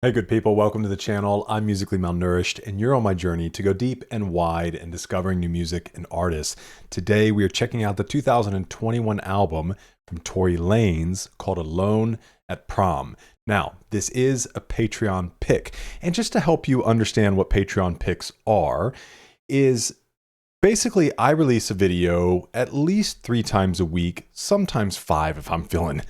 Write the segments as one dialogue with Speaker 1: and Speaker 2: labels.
Speaker 1: Hey good people, welcome to the channel. I'm Musically Malnourished and you're on my journey to go deep and wide in discovering new music and artists. Today we are checking out the 2021 album from Tory Lanez called Alone at Prom. Now, this is a Patreon pick, and just to help you understand what Patreon picks are, is basically I release a video at least 3 times a week, sometimes 5 if I'm feeling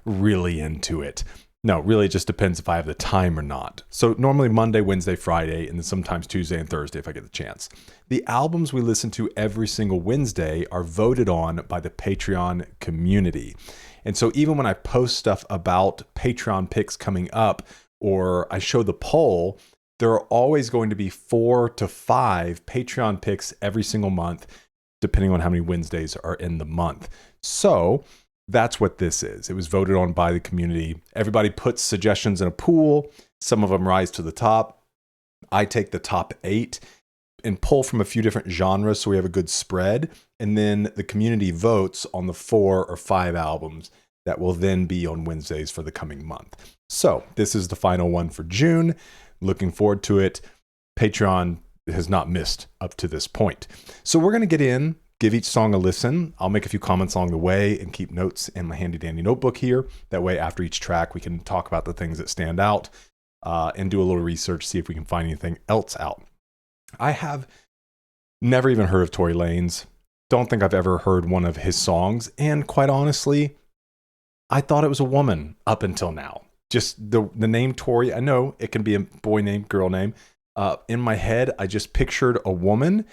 Speaker 1: really into it. No, really it just depends if I have the time or not. So normally Monday, Wednesday, Friday, and then sometimes Tuesday and Thursday if I get the chance. The albums we listen to every single Wednesday are voted on by the Patreon community. And so even when I post stuff about Patreon picks coming up, or I show the poll, there are always going to be 4 to 5 Patreon picks every single month, depending on how many Wednesdays are in the month. So that's what this is. It was voted on by the community. Everybody puts suggestions in a pool. Some of them rise to the top. I take the top 8 and pull from a few different genres so we have a good spread. And then the community votes on the 4 or 5 albums that will then be on Wednesdays for the coming month. So this is the final one for June. Looking forward to it. Patreon has not missed up to this point. So we're going to get in, give each song a listen. I'll make a few comments along the way and keep notes in my handy dandy notebook here. That way after each track we can talk about the things that stand out and do a little research, see if we can find anything else out. I have never even heard of Tory Lanez. Don't think I've ever heard one of his songs, and quite honestly, I thought it was a woman up until now. Just the name Tory, I know it can be a boy name, girl name. In my head, I just pictured a woman,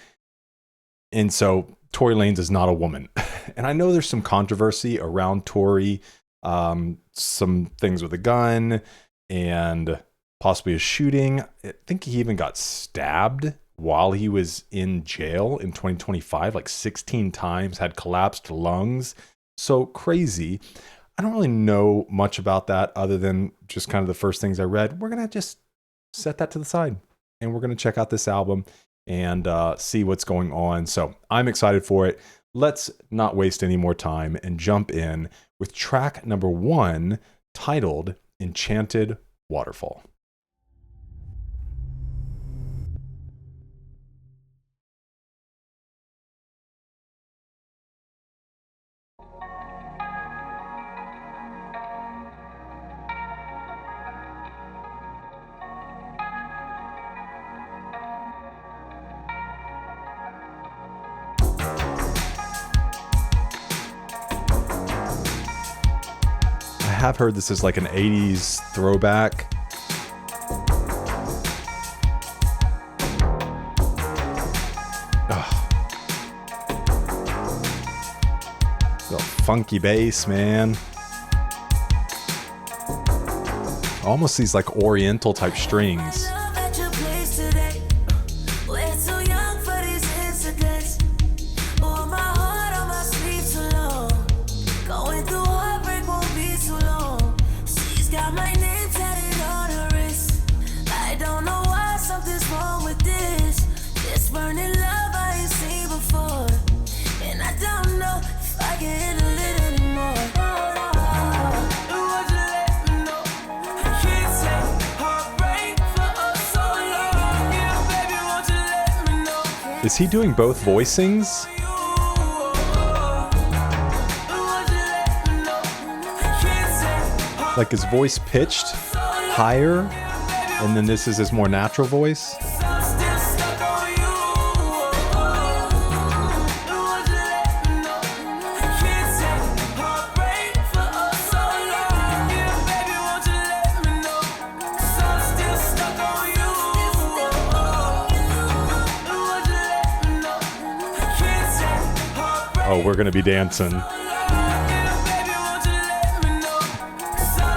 Speaker 1: and so Tory Lanez is not a woman. And I know there's some controversy around Tory, some things with a gun and possibly a shooting. I think he even got stabbed while he was in jail in 2025, like 16 times, had collapsed lungs. So crazy. I don't really know much about that other than just kind of the first things I read. We're going to just set that to the side and we're going to check out this album and see what's going on. So I'm excited for it. Let's not waste any more time and jump in with track number 1, titled Enchanted Waterfall. I have heard this is like an 80s throwback. The funky bass, man. Almost these like oriental type strings. Is he doing both voicings? Like his voice pitched higher, and then this is his more natural voice? Oh, we're gonna be dancing.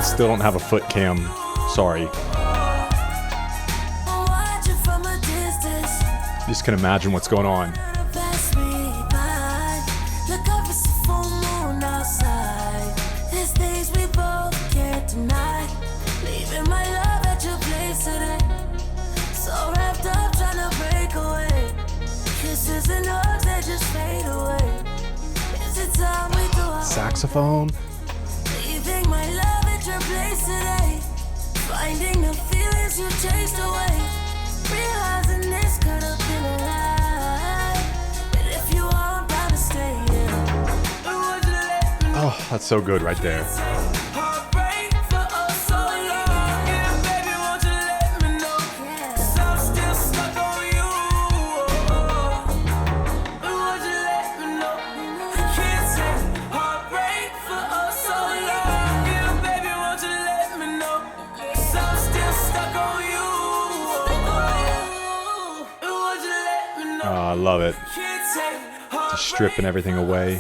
Speaker 1: Still don't have a foot cam. Sorry. Just can imagine what's going on. Saxophone.
Speaker 2: Leaving my love at your place today. Finding the feeling things you chased away. Realizing this could have been a lie. But if you are about to stay,
Speaker 1: oh, that's so good right there. I love it. Just stripping everything away.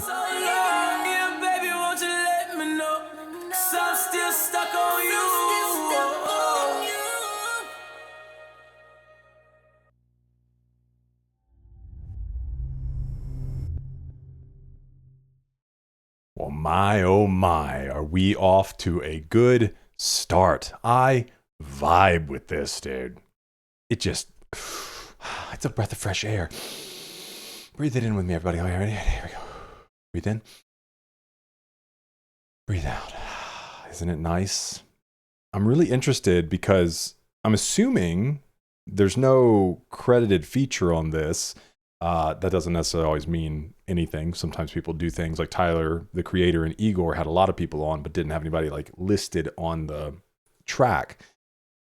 Speaker 1: Well, my oh my, are we off to a good start. I vibe with this, dude. It just, it's a breath of fresh air. Breathe it in with me, everybody. All right, ready? Here we go. Breathe in. Breathe out. Isn't it nice? I'm really interested because I'm assuming there's no credited feature on this. That doesn't necessarily always mean anything. Sometimes people do things like Tyler, the creator, and Igor had a lot of people on, but didn't have anybody like listed on the track.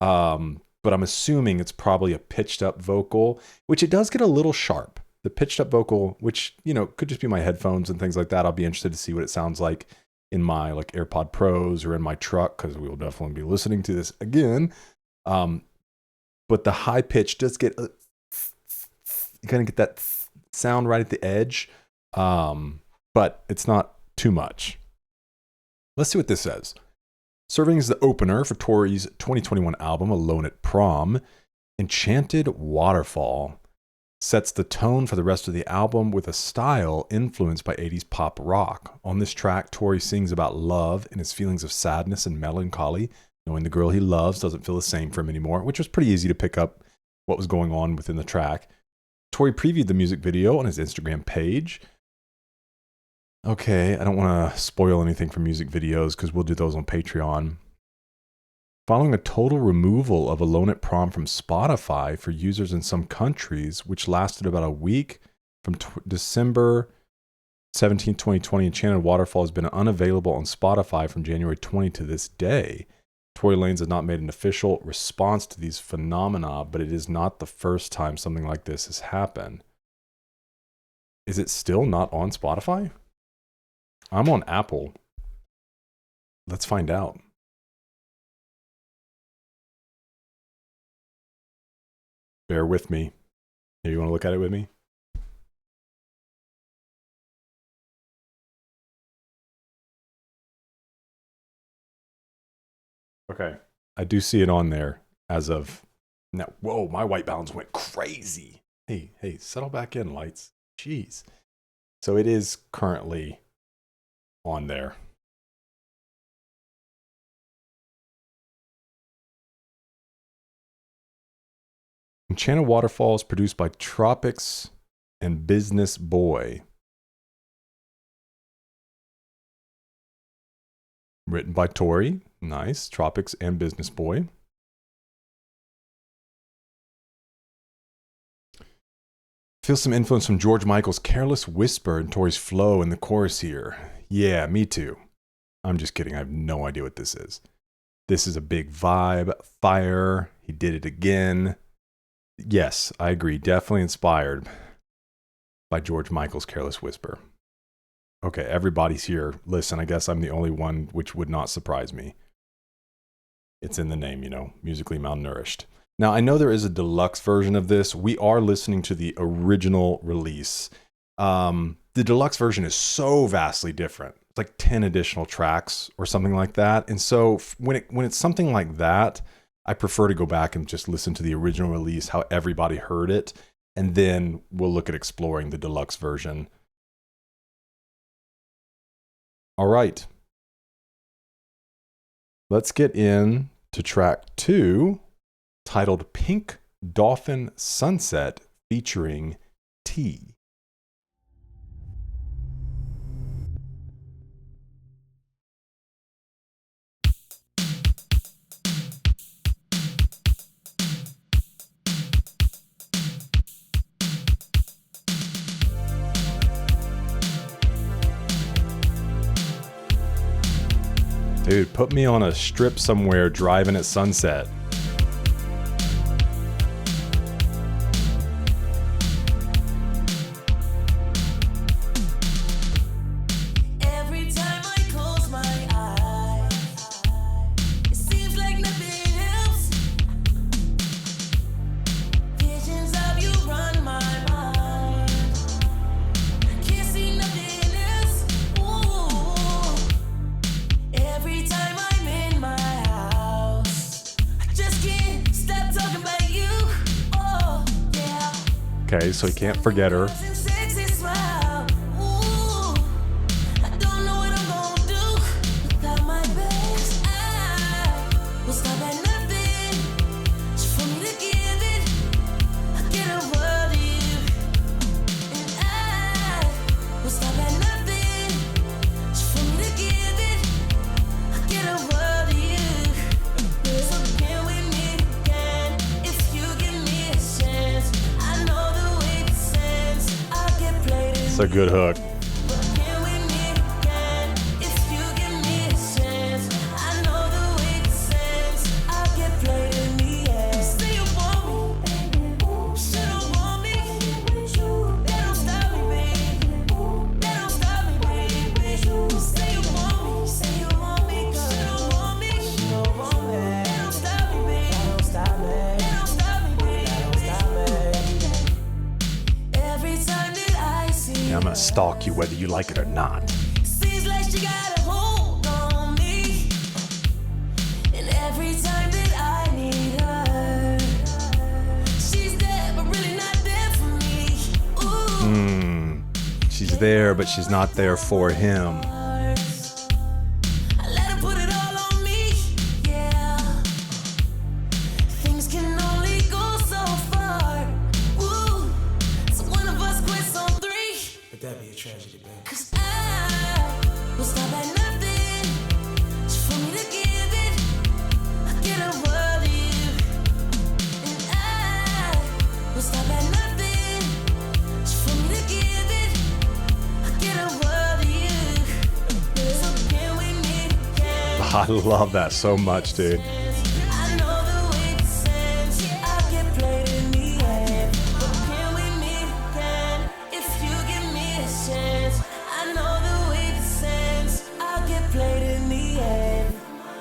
Speaker 1: But I'm assuming it's probably a pitched up vocal, which it does get a little sharp. The pitched up vocal, which, you know, could just be my headphones and things like that. I'll be interested to see what it sounds like in my like AirPod Pros or in my truck, because we will definitely be listening to this again. But the high pitch does get, you kind of get that sound right at the edge, but it's not too much. Let's see what this says. Serving as the opener for Tory's 2021 album, Alone at Prom, Enchanted Waterfall sets the tone for the rest of the album with a style influenced by 80s pop rock. On this track, Tory sings about love and his feelings of sadness and melancholy, knowing the girl he loves doesn't feel the same for him anymore, which was pretty easy to pick up what was going on within the track. Tory previewed the music video on his Instagram page. Okay, I don't want to spoil anything from music videos because we'll do those on Patreon. Following a total removal of Alone at Prom from Spotify for users in some countries, which lasted about a week from December 17, 2020, Enchanted Waterfall has been unavailable on Spotify from January 20 to this day. Tory Lanez has not made an official response to these phenomena, but it is not the first time something like this has happened. Is it still not on Spotify? I'm on Apple. Let's find out. Bear with me. Here, you want to look at it with me? Okay. I do see it on there as of now. Whoa, my white balance went crazy. Hey, settle back in, lights. Jeez. So it is currently on there. Enchanted Waterfall is produced by Tropics and Business Boy. Written by Tory. Nice. Tropics and Business Boy. Feel some influence from George Michael's Careless Whisper and Tory's flow in the chorus here. Yeah, me too. I'm just kidding. I have no idea what this is. This is a big vibe. Fire. He did it again. Yes, I agree. Definitely inspired by George Michael's Careless Whisper. Okay, everybody's here. Listen, I guess I'm the only one, which would not surprise me. It's in the name, you know, musically malnourished. Now, I know there is a deluxe version of this. We are listening to the original release. The deluxe version is so vastly different. It's like 10 additional tracks or something like that. And so when it's something like that, I prefer to go back and just listen to the original release, how everybody heard it, and then we'll look at exploring the deluxe version. All right. Let's get in to track 2, titled Pink Dolphin Sunset, featuring T. Dude, put me on a strip somewhere driving at sunset.
Speaker 2: Every time I close my eyes, it seems like nothing else. Visions of you run my mind. I can't see nothing else. Ooh. Every time I'm in my house, I just can't stop talking about you. Oh, yeah.
Speaker 1: Okay, so he can't forget her.
Speaker 2: Sexy smile. Ooh. I don't know what I'm gonna do without my best. I will stop at nothing just for me to give it. I get a word of you, and I will stop at nothing just for me to give it. I get a word of you. So can we meet again if you give me a chance? I know the way it sends. I get played in.
Speaker 1: It's a good hook.
Speaker 2: Can we meet again if you give me a chance? I know the way it sends. I get played in the end. Say you want me, shit don't want me. That don't stop me, baby. That don't stop me, baby. Say you want me, shit don't want me. That don't stop me, baby. That don't stop me, baby. Every time that I see
Speaker 1: I'm gonna stalk you whether you like it or not.
Speaker 2: seems like she got a hold on me. And every time that I need her, she's there but really not there for me. Ooh.
Speaker 1: She's there, but she's not there for him.
Speaker 2: I let her put it all on me. Yeah. Things can only go so far. Ooh. So one of us quits on three.
Speaker 3: But that'd be a tragedy, baby.
Speaker 2: 'Cause I will stop at nothing just for me to give it. I get a word of you, and I will stop at nothing just for me to give it. I get a word of you. So can we meet again?
Speaker 1: I love that so much, dude.
Speaker 2: I know the way it sends. I get played in the end. But can we meet again if you give me a chance? I know the way it sends. I get played in the end.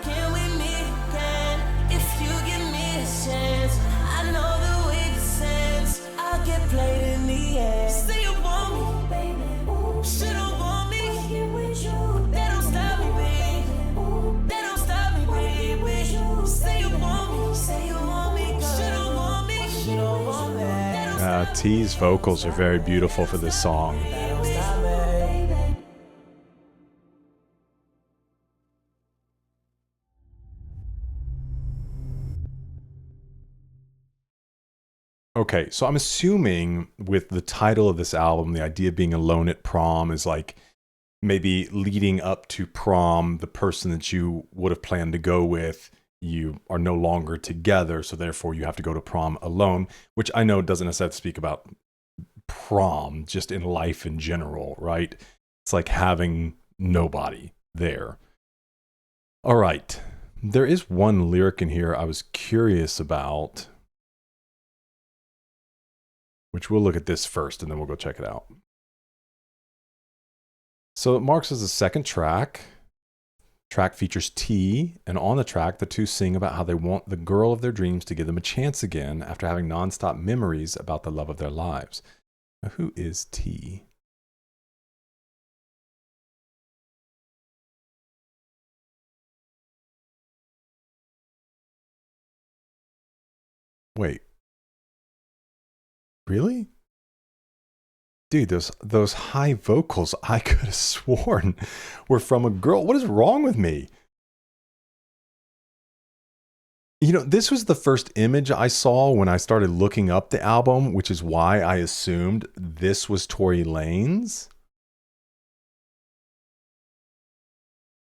Speaker 2: Can we meet again if you give me a chance? I know the way it sends. I get played in the end. Say you want me, baby. Shit don't want me. That don't stop me, baby. That don't stop me, baby. Say you want me, shit don't want me. That don't stop me.
Speaker 1: T's vocals are very beautiful for this song. Okay, so I'm assuming with the title of this album, the idea of being alone at prom is like maybe leading up to prom, the person that you would have planned to go with, you are no longer together, so therefore you have to go to prom alone, which I know doesn't necessarily speak about prom, just in life in general, right? It's like having nobody there. All right, there is one lyric in here I was curious about, which we'll look at this first and then we'll go check it out. So it marks as the second track. Track features T, and on the track, the two sing about how they want the girl of their dreams to give them a chance again after having nonstop memories about the love of their lives. Now, who is T? Wait. Really? Dude, those high vocals, I could have sworn were from a girl. What is wrong with me? You know, this was the first image I saw when I started looking up the album, which is why I assumed this was Tory Lanez.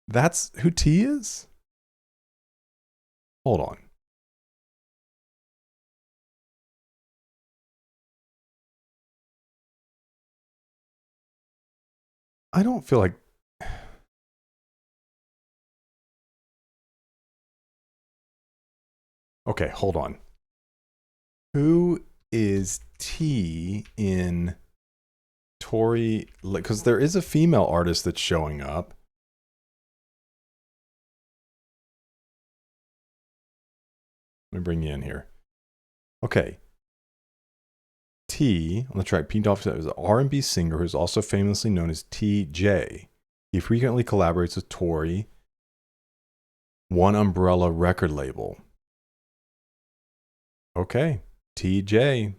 Speaker 1: That's who T is? Hold on. I don't feel like Okay, hold on. Who is T in Tory? Because there is a female artist that's showing up. Let me bring you in here. Okay. T on the track Pink Dolphin is an R&B singer who is also famously known as TJ. He frequently collaborates with Tory, One Umbrella record label. Okay, TJ.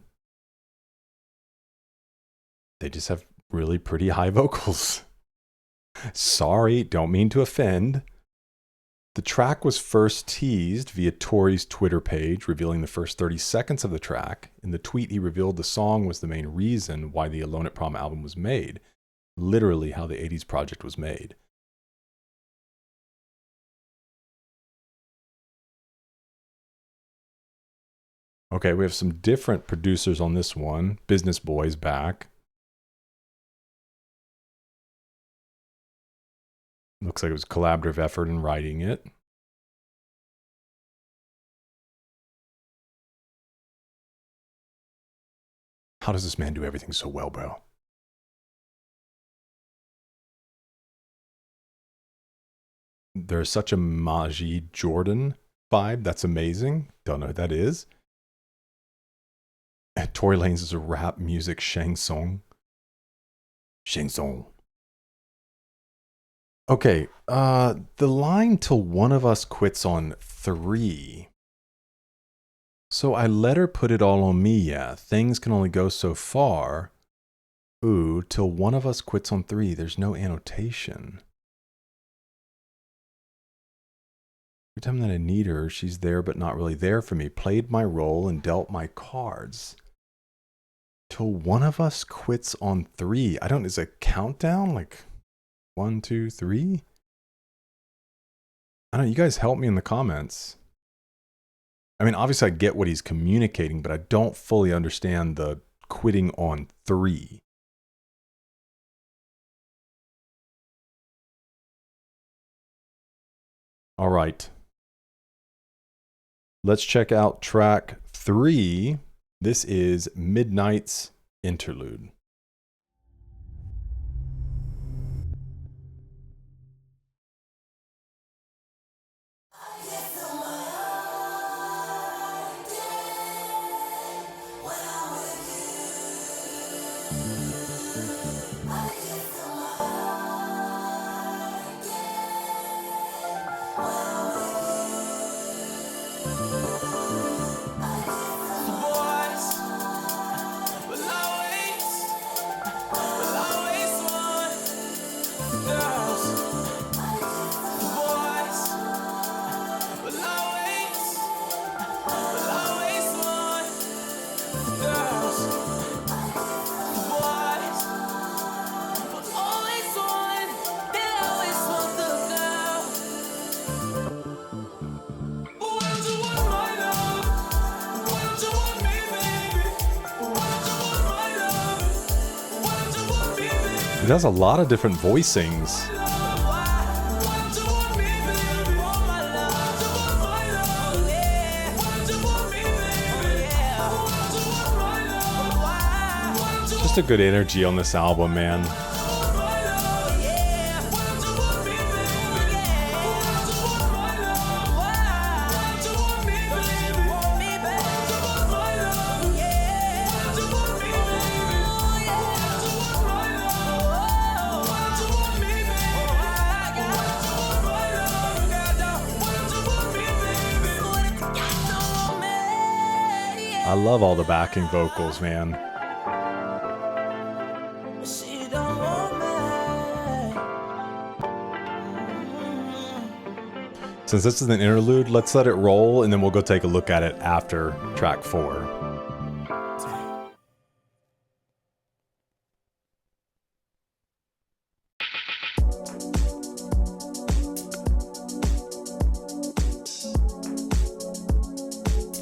Speaker 1: They just have really pretty high vocals. Sorry, don't mean to offend. The track was first teased via Tory's Twitter page, revealing the first 30 seconds of the track. In the tweet, he revealed the song was the main reason why the Alone at Prom album was made. Literally how the 80s project was made. Okay, we have some different producers on this one. Business Boy's back. Looks like it was a collaborative effort in writing it. How does this man do everything so well, bro? There's such a Majid Jordan vibe. That's amazing. Don't know who that is. Tory Lanez is a rap music chanson. Chanson. Okay, the line "till one of us quits on 3. So I let her put it all on me, yeah. Things can only go so far. Ooh, till one of us quits on 3. There's no annotation. Every time that I need her, she's there but not really there for me. Played my role and dealt my cards. Till one of us quits on 3. I don't, is it a countdown? Like 1, 2, 3? I don't know, you guys help me in the comments. I mean, obviously I get what he's communicating, but I don't fully understand the quitting on 3. All right. Let's check out track 3. This is Midnight's Interlude. It has a lot of different voicings. Just a good energy on this album, man. I love all the backing vocals, man. Since this is an interlude, let's let it roll and then we'll go take a look at it after track 4.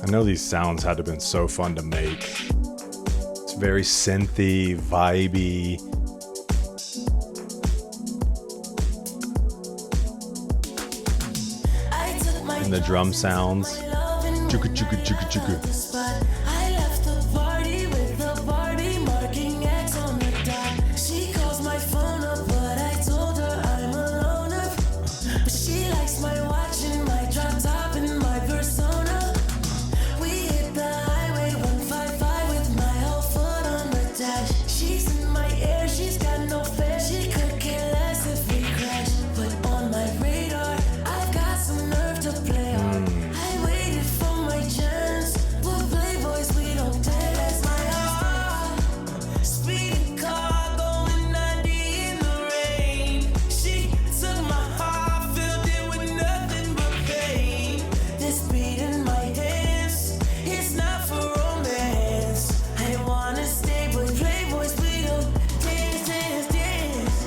Speaker 1: I know these sounds had to have been so fun to make. It's very synthy, vibey. And the drum sounds. Chugga, chugga, chugga, chugga.
Speaker 2: The spot. I left the party with a Barbie marking X on the dot. She calls my phone up, but I told her I'm a loner. But she likes my watch and my drop top and my persona. We hit the highway 155 with my whole foot on the dash. She's in my air, she's got no fare. She could care less if we crash. But on my radar, I've got some nerve to play on. I waited for my chance. We're playboys, we don't test my heart. Speeding car going 90 in the rain. She took my heart, filled it with nothing but pain. This beat in my hands, it's not for romance. I wanna stay, but playboys, we don't dance, dance, dance.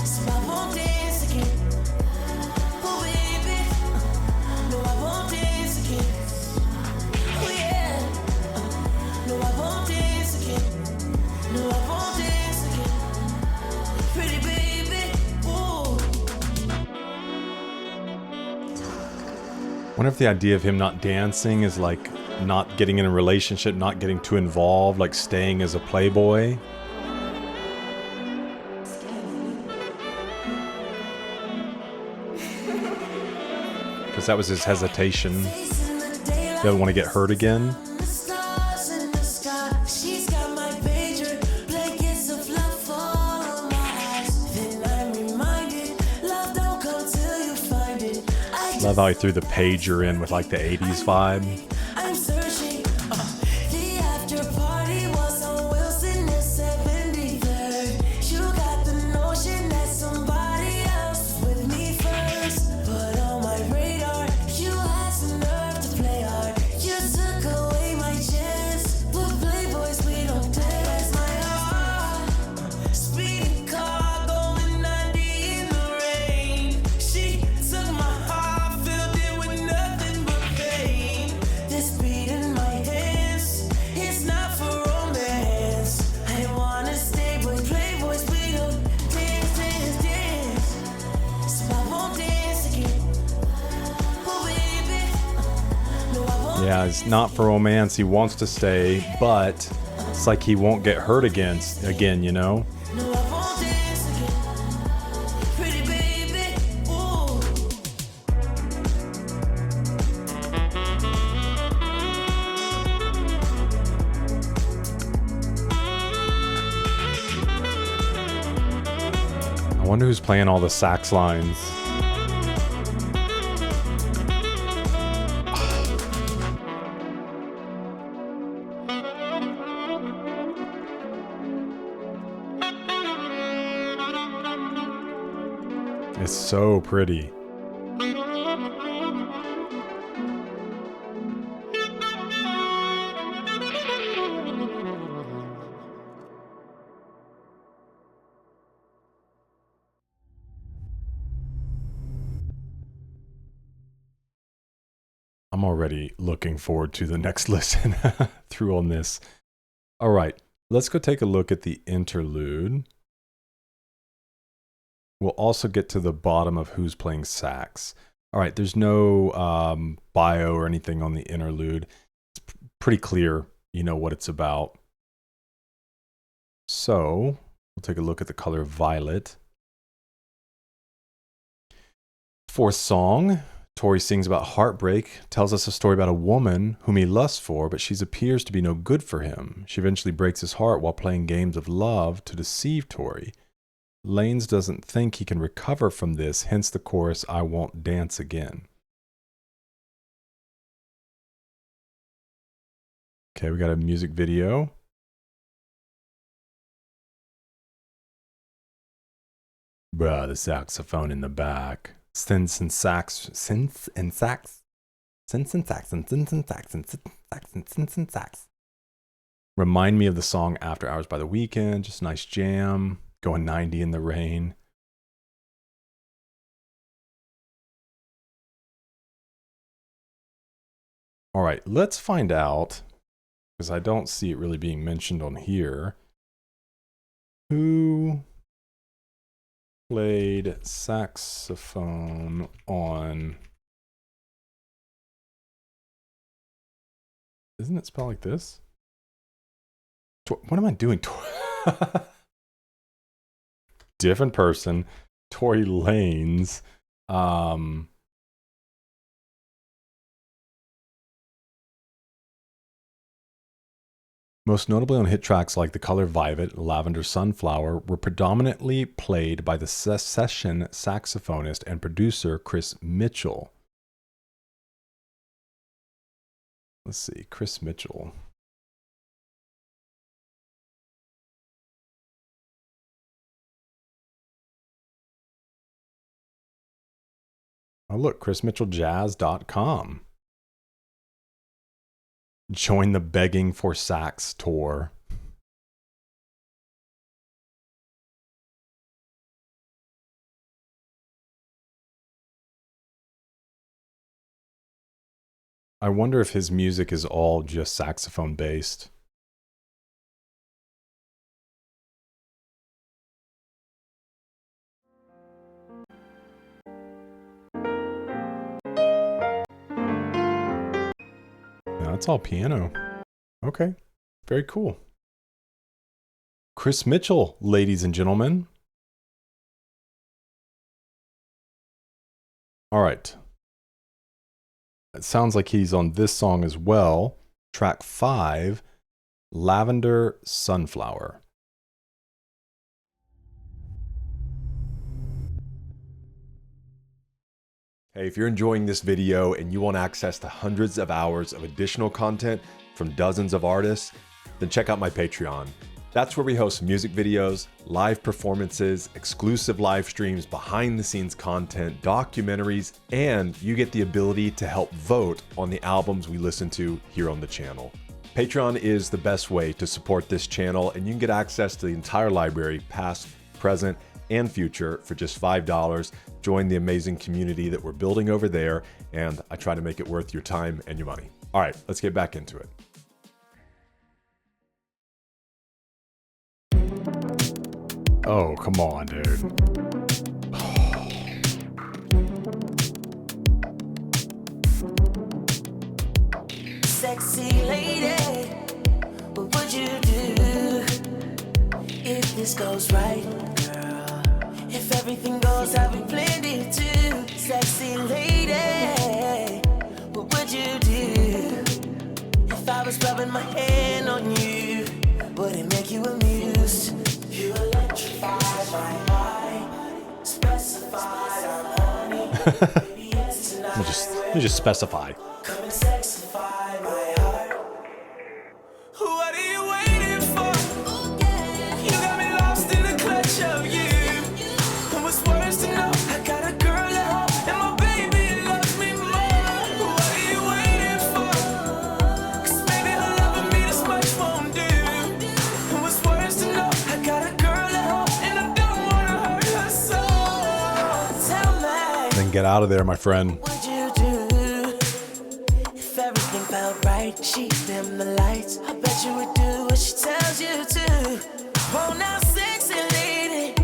Speaker 2: So I won't dance again. Oh baby, no I won't dance again. Oh yeah, no I won't dance again. No I won't dance again. Pretty baby, ooh.
Speaker 1: Wonder if the idea of him not dancing is like not getting in a relationship, not getting too involved, like staying as a playboy. Because that was his hesitation.
Speaker 2: Facing the daylight.
Speaker 1: Doesn't want to get hurt again.
Speaker 2: The stars in the sky. She's got my pager. Blankets of love fall on my eyes. Then I'm reminded, love don't come till you find it. I just
Speaker 1: Love how he threw the pager in with like the 80s vibe.
Speaker 2: I'm searching. The after party was on Wilson and 73rd. You got the notion that somebody else was with me first. But on my radar, you had some nerve to play hard. You took away my chance. But playboys, we don't test my heart. Speeding car going 90 in the rain. She took my heart, filled it with nothing but pain. This beat in my hands, it's not for romance. I wanna stay, but playboys, we don't dance, dance, dance. So I won't dance again. Oh baby, no I won't.
Speaker 1: Yeah, it's not for romance. He wants to stay, but it's like he won't get hurt again, you know?
Speaker 2: No, I won't dance again. Pretty baby, ooh.
Speaker 1: I wonder who's playing all the sax lines. It's so pretty. I'm already looking forward to the next listen through on this. All right, let's go take a look at the interlude. We'll also get to the bottom of who's playing sax. All right, there's no bio or anything on the interlude. It's pretty clear, you know what it's about. So we'll take a look at the color violet. Fourth song, Tory sings about heartbreak, tells us a story about a woman whom he lusts for, but she appears to be no good for him. She eventually breaks his heart while playing games of love to deceive Tory. Lanez doesn't think he can recover from this, hence the chorus, I won't dance again. Okay, we got a music video. Bruh, the saxophone in the back. Synths and sax. Synths and sax. Synths and sax and synths and sax and synths and sax and synths and sax. Remind me of the song After Hours by The Weeknd. Just a nice jam. Going 90 in the rain. All right, let's find out, because I don't see it really being mentioned on here, who played saxophone on Isn't it spelled like this? What am I doing? Different person. Tory Lanez. Most notably on hit tracks like The Color Violet, Lavender Sunflower, were predominantly played by the session saxophonist and producer Chris Mitchell. Let's see, Chris Mitchell. Oh, look, chrismitchelljazz.com. Join the Begging for Sax tour. I wonder if his music is all just saxophone based. No, it's all piano. Okay, very cool. Chris Mitchell, ladies and gentlemen. All right. It sounds like he's on this song as well. Track 5, Lavender Sunflower. Hey, if you're enjoying this video and you want access to hundreds of hours of additional content from dozens of artists, then check out my Patreon. That's where we host music videos, live performances, exclusive live streams, behind the scenes content, documentaries, and you get the ability to help vote on the albums we listen to here on the channel. Patreon is the best way to support this channel, and you can get access to the entire library, past, present, and future for just $5. Join the amazing community that we're building over there, and I try to make it worth your time and your money. All right, let's get back into it. Oh, come on, dude.
Speaker 2: Sexy lady, what would you do if this goes right, girl? If everything goes how we planned it to. Sexy lady, what would you do if I was rubbing my hand on you? Would it make you amused? You electrify my mind, specified I'm honey. Baby, yes, tonight
Speaker 1: Let me just specify.
Speaker 2: come and sexify my heart. What are you waiting for? You got me lost in the clutch of you. And what's worse to know, I got a girl at home and my baby loves me more. What are you waiting for? 'Cause maybe her loving me this much won't do. And what's worse to know, I got a girl at home and I don't wanna hurt her so. Tell me,
Speaker 1: Then get out of there, my friend.
Speaker 2: what'd you do if everything felt right? She dimmed the lights. I bet you would do what she tells you to. Oh, now sexy lady,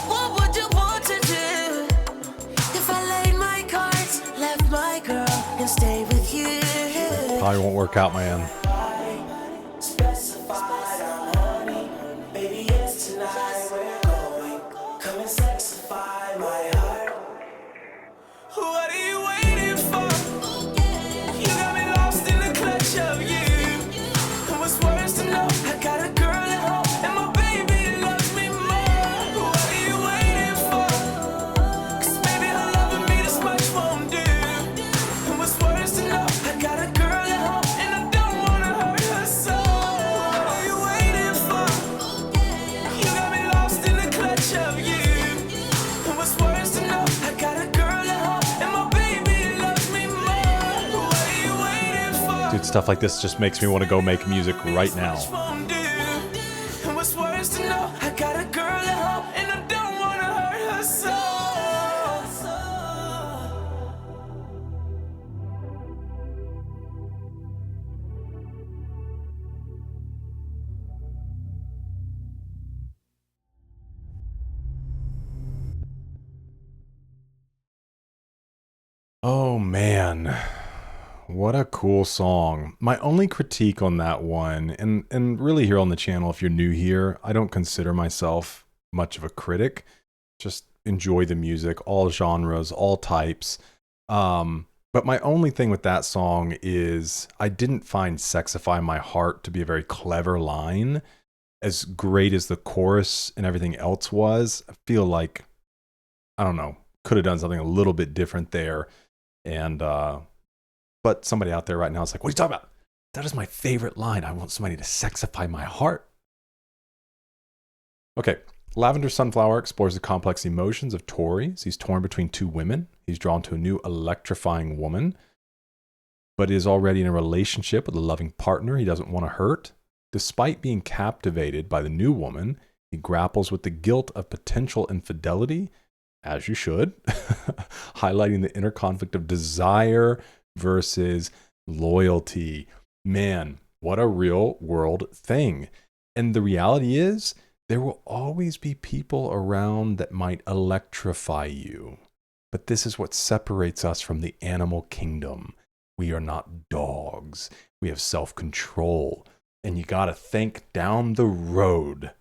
Speaker 2: what would you want to do if I laid my cards, left my girl, and stayed with you?
Speaker 1: Probably won't work out, man.
Speaker 2: Specified I'm honey. Baby, yes, tonight we're going. Come and sexify my heart. What are you waiting for? You got me lost in the clutch of you. And what's worse to know, I got a girl at home and my baby loves me more. What are you waiting for? 'Cause maybe her loving me this much won't do. And what's worse to know, I got a girl at home and I don't wanna hurt her so. What are you waiting for? You got me lost in the clutch of you. And what's worse to know, I got a girl at home and my baby loves me more. What are you waiting for?
Speaker 1: Dude, stuff like this just makes me want to go make music right now.
Speaker 2: Won't do. And what's worse to know, I got a girl at home and I don't wanna hurt her so.
Speaker 1: Oh, man. What a cool song. My only critique on that one, and really here on the channel, if you're new here, I don't consider myself much of a critic. Just enjoy the music, all genres, all types. But my only thing with that song is I didn't find Sexify My Heart to be a very clever line. As great as the chorus and everything else was, I feel like, I don't know, could have done something a little bit different there. And, but somebody out there right now is like, what are you talking about? That is my favorite line. I want somebody to sexify my heart. Okay. Lavender Sunflower explores the complex emotions of Tory. He's torn between two women. He's drawn to a new electrifying woman, but is already in a relationship with a loving partner he doesn't want to hurt. Despite being captivated by the new woman, he grapples with the guilt of potential infidelity, as you should, highlighting the inner conflict of desire versus loyalty. Man, what a real world thing. And the reality is, there will always be people around that might electrify you. But this is what separates us from the animal kingdom. We are not dogs. We have self-control. And you got to think down the road.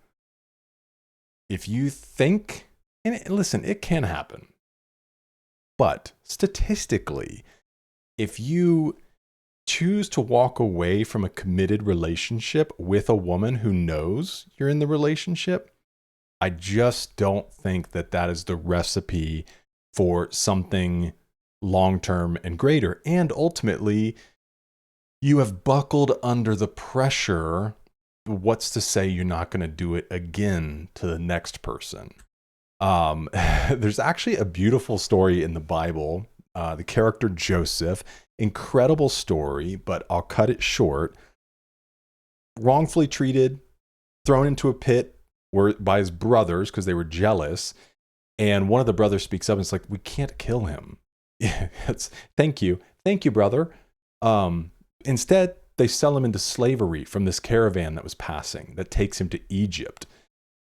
Speaker 1: If you think, and listen, it can happen. But statistically, if you choose to walk away from a committed relationship with a woman who knows you're in the relationship, I just don't think that that is the recipe for something long-term and greater. And ultimately, you have buckled under the pressure. What's to say you're not going to do it again to the next person? There's actually a beautiful story in the Bible. The character Joseph, incredible story, but I'll cut it short. Wrongfully treated, thrown into a pit by his brothers because they were jealous. And one of the brothers speaks up and it's like, we can't kill him. Thank you, brother. Instead, they sell him into slavery from this caravan that was passing that takes him to Egypt.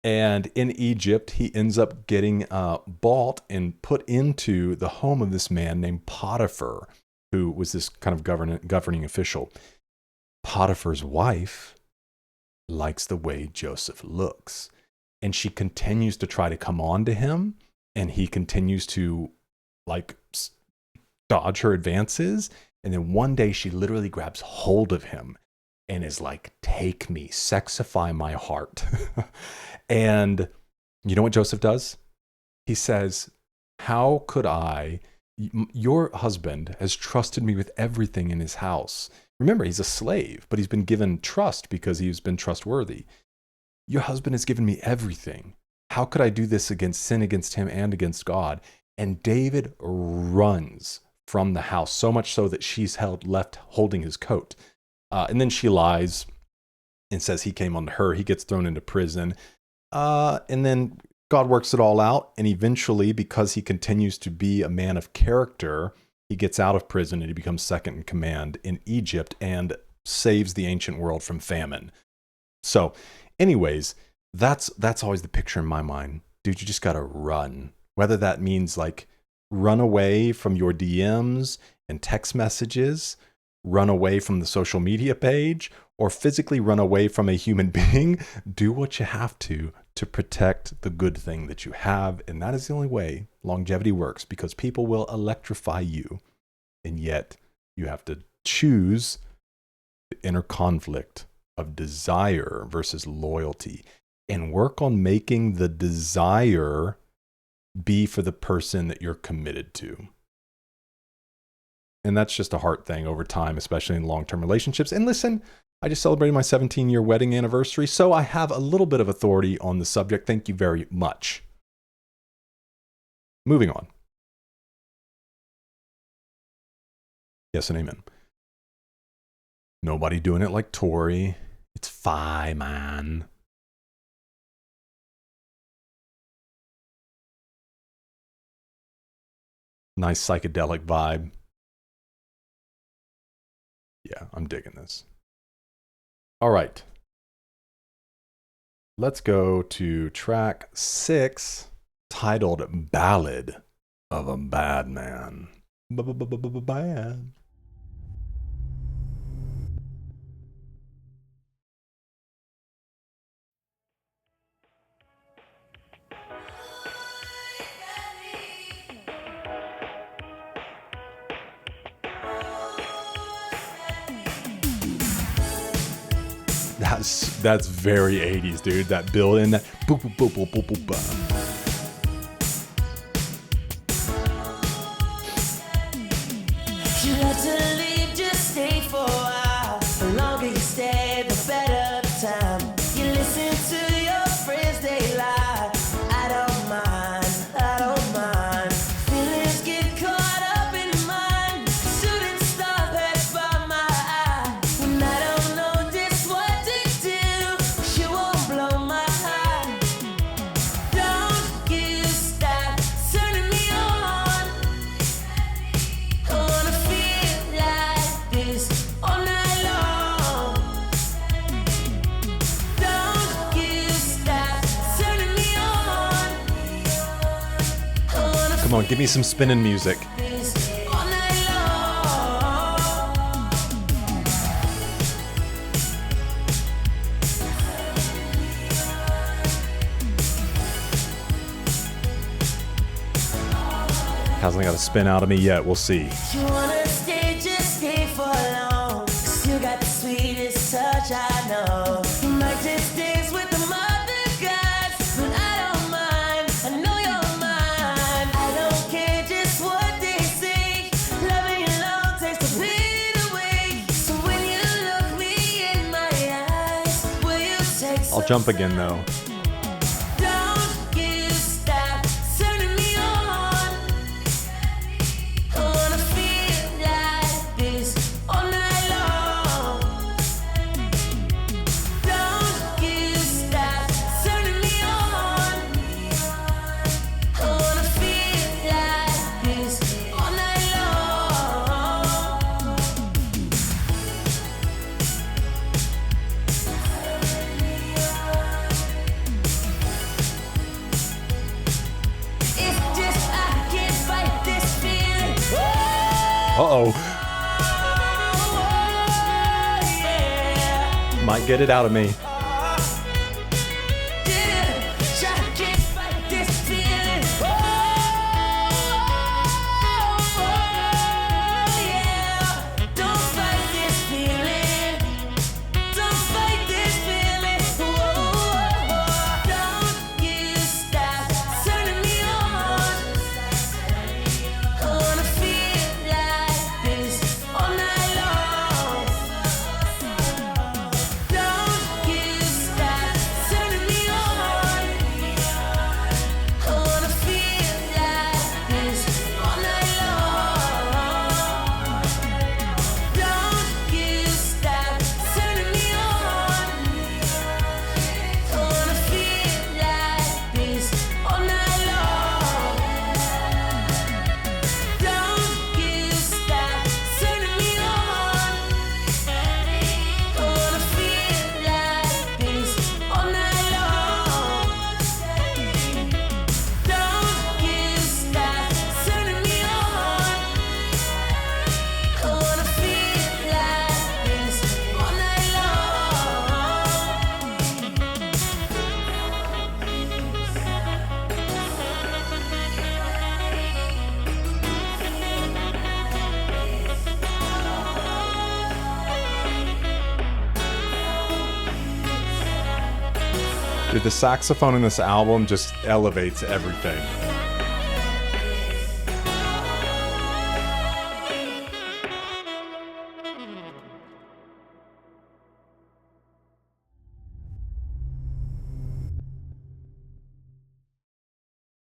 Speaker 1: And in Egypt, he ends up getting bought and put into the home of this man named Potiphar, who was this kind of governing official. Potiphar's wife likes the way Joseph looks, and she continues to try to come on to him, and he continues to dodge her advances. And then one day she literally grabs hold of him and is like, take me, sexify my heart. And you know what Joseph does? He says, how could I, your husband has trusted me with everything in his house. Remember, he's a slave, but he's been given trust because he's been trustworthy. Your husband has given me everything. How could I do this sin against him and against God? And David runs from the house, so much so that she's left holding his coat. And then she lies and says he came onto her. He gets thrown into prison. And then God works it all out. And eventually, because he continues to be a man of character, he gets out of prison and he becomes second in command in Egypt and saves the ancient world from famine. So anyways, that's always the picture in my mind. Dude, you just got to run. Whether that means run away from your DMs and text messages, run away from the social media page, or physically run away from a human being, do what you have to protect the good thing that you have. And that is the only way longevity works, because people will electrify you. And yet you have to choose the inner conflict of desire versus loyalty and work on making the desire be for the person that you're committed to. And that's just a heart thing over time, especially in long-term relationships. And listen, I just celebrated my 17-year wedding anniversary, so I have a little bit of authority on the subject. Thank you very much. Moving on. Yes and amen. Nobody doing it like Tory. It's fine, man. Nice psychedelic vibe. Yeah, I'm digging this. All right. Let's go to track 6, titled Ballad of a Badman. Bad. That's very 80s, dude. That build in, that boop boop boop boop boop boop. Boop.
Speaker 2: You have to leave, just stay for a while. The longer you stay, the better the time. You listen to your friends, they lie. I don't mind, I don't mind. Feelings get caught up in mine. Shooting star passed by my eye. When I don't know just what to do, you won't blow my high. Don't you stop turning me on. I wanna feel like this all night long. Don't you stop turning me on. I wanna
Speaker 1: Come on, give me some spinning music.
Speaker 2: feel this all night long.
Speaker 1: Hasn't got a spin out of me yet. We'll see.
Speaker 2: You wanna stay, just stay for long. 'Cause you got the sweetest touch I know. You might just dance with the mother gods, but I don't mind. I know you're mine. I don't care just what they say. Loving you long takes the pain away. So when you look me in my eyes, will you take
Speaker 1: I'll jump again though.
Speaker 2: Don't you stop turning me on. I wanna feel like this all night long. Don't you stop turning me on. I wanna feel like this all night long. It's just I can't fight this feeling.
Speaker 1: Uh-oh.
Speaker 2: Yeah.
Speaker 1: Might get it out of me.
Speaker 2: Yeah. I can't fight this feeling. Yeah. Don't fight this feeling. Don't fight this feeling. Don't you stop turning me on. I wanna feel like this all night long. Don't you stop turning me on. I wanna feel like this all night long. Don't you stop turning me on. I wanna feel like this all night long. Don't you stop turning me on. I wanna feel like this all night long. Don't you stop turning me on. I wanna feel like this all night
Speaker 1: Dude, the saxophone in this album just elevates everything.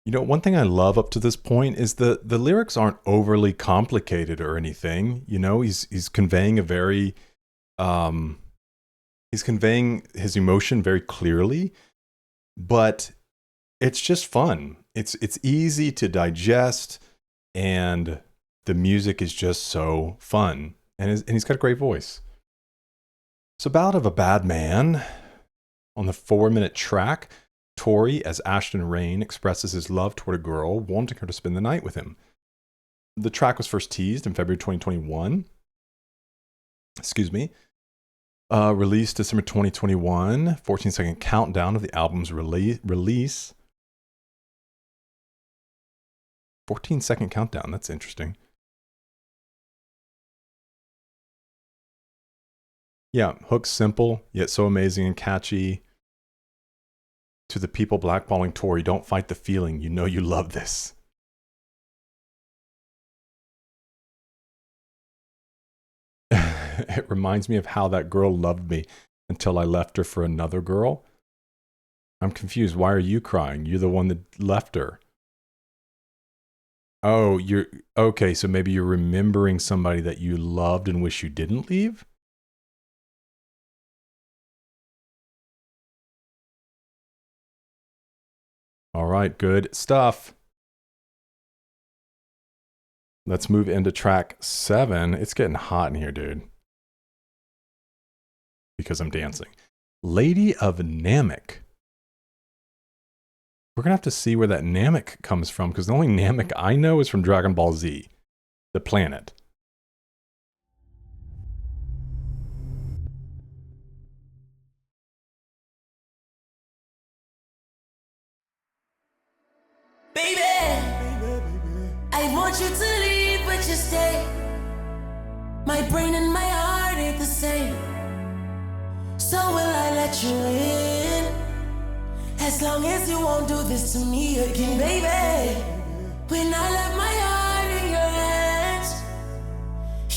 Speaker 1: You know, one thing I love up to this point is the lyrics aren't overly complicated or anything. You know, he's conveying a very he's conveying his emotion very clearly, but it's just fun. It's easy to digest, and the music is just so fun, and he's got a great voice. So, Ballad of a Bad Man, on the 4-minute track, Tory, as Ashton Rain, expresses his love toward a girl, wanting her to spend the night with him. The track was first teased in February 2021. Excuse me. Released December 2021. 14-second countdown of the album's release. 14-second countdown. That's interesting. Yeah, hook's simple, yet so amazing and catchy. To the people blackballing Tory, don't fight the feeling. You know you love this. It reminds me of how that girl loved me until I left her for another girl. I'm confused. Why are you crying? You're the one that left her. Oh, you're okay. So maybe you're remembering somebody that you loved and wish you didn't leave? All right, good stuff. Let's move into track 7. It's getting hot in here, dude. Because I'm dancing. Lady of Namek. We're going to have to see where that Namek comes from, because the only Namek I know is from Dragon Ball Z, the planet.
Speaker 2: Baby, I want you to leave, but you stay. My brain and my heart ain't the same. So will I let you in? As long as you won't do this to me again, baby. When I left my heart in your hands,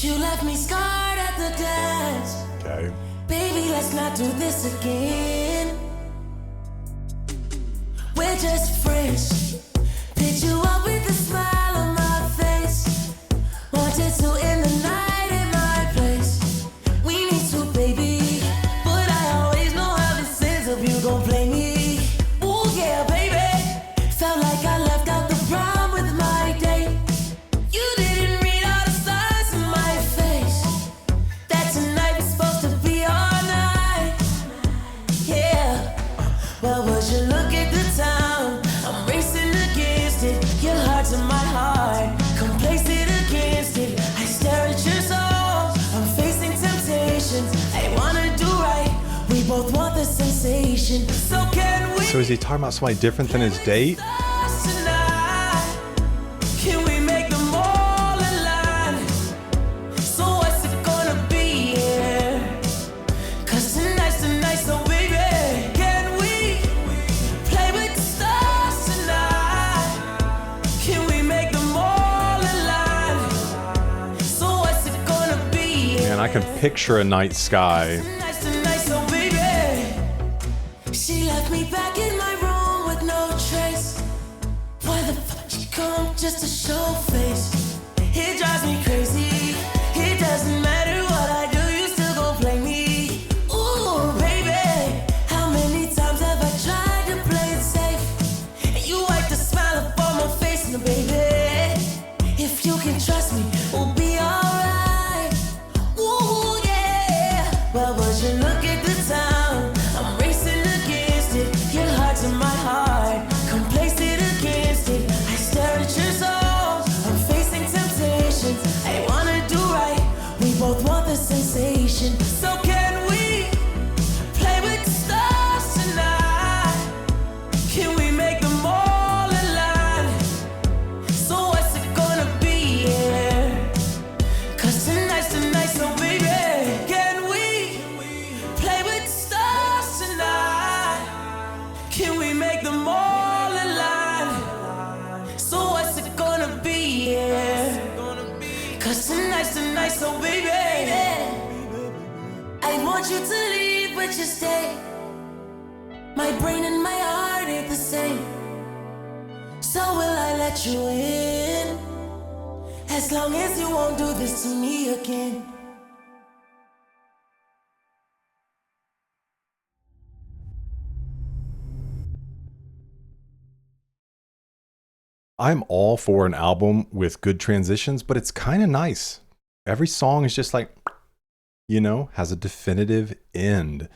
Speaker 2: you left me scarred at the dance.
Speaker 1: Okay.
Speaker 2: Baby, let's not do this again. We're just friends. Picked you up with a smile on my face. Wanted to end the night in my place. We need to, baby. But I always know how this ends if you gon' play me. Ooh, yeah, baby. Felt like I left out the prom with my date. You didn't read all the signs in my face. That tonight was supposed to be our night. Yeah. Well, would you look at the time? I'm racing against it. Your heart's in my heart. Come place it against it. I stare at your soul. I'm facing temptations. I wanna do right. We both want the sensation. So can we?
Speaker 1: So is he talking about somebody different than his date?
Speaker 2: Tonight, can we make them all align? So what's it gonna be? Yeah. 'Cause tonight's the night, so baby, can we play with the stars tonight? Can we make them all align? So what's it gonna be?
Speaker 1: Man, I can picture a night sky.
Speaker 2: Tonight's the night, so baby. She left me back in my room with no trace. Why the fuck she come just to show face? It drives me crazy. It doesn't matter what I do, you still gon' play me. Ooh, baby, how many times have I tried to play it safe? And you wipe the smile up on my face, and baby, if you can trust me, we'll be alright. Ooh, yeah. Well, would you look at the time? I'm racing against it. Your heart's in my heart. Come place it against it. I stare at your soul. I'm facing temptations. I wanna do right. We both want the sensation. So can we play with the stars tonight? Can we make them all align? So what's it gonna be? Yeah. 'Cause tonight's the night, so baby, can we play with the stars tonight? Can we make them all align? So what's it gonna be? Yeah. 'Cause tonight's the night, so baby, I want you to leave, but you stay. My brain and my heart ain't the same. So will I let you in? As long as you won't do this to me again.
Speaker 1: I'm all for an album with good transitions, but it's kind of nice. Every song is just like, you know, has a definitive end.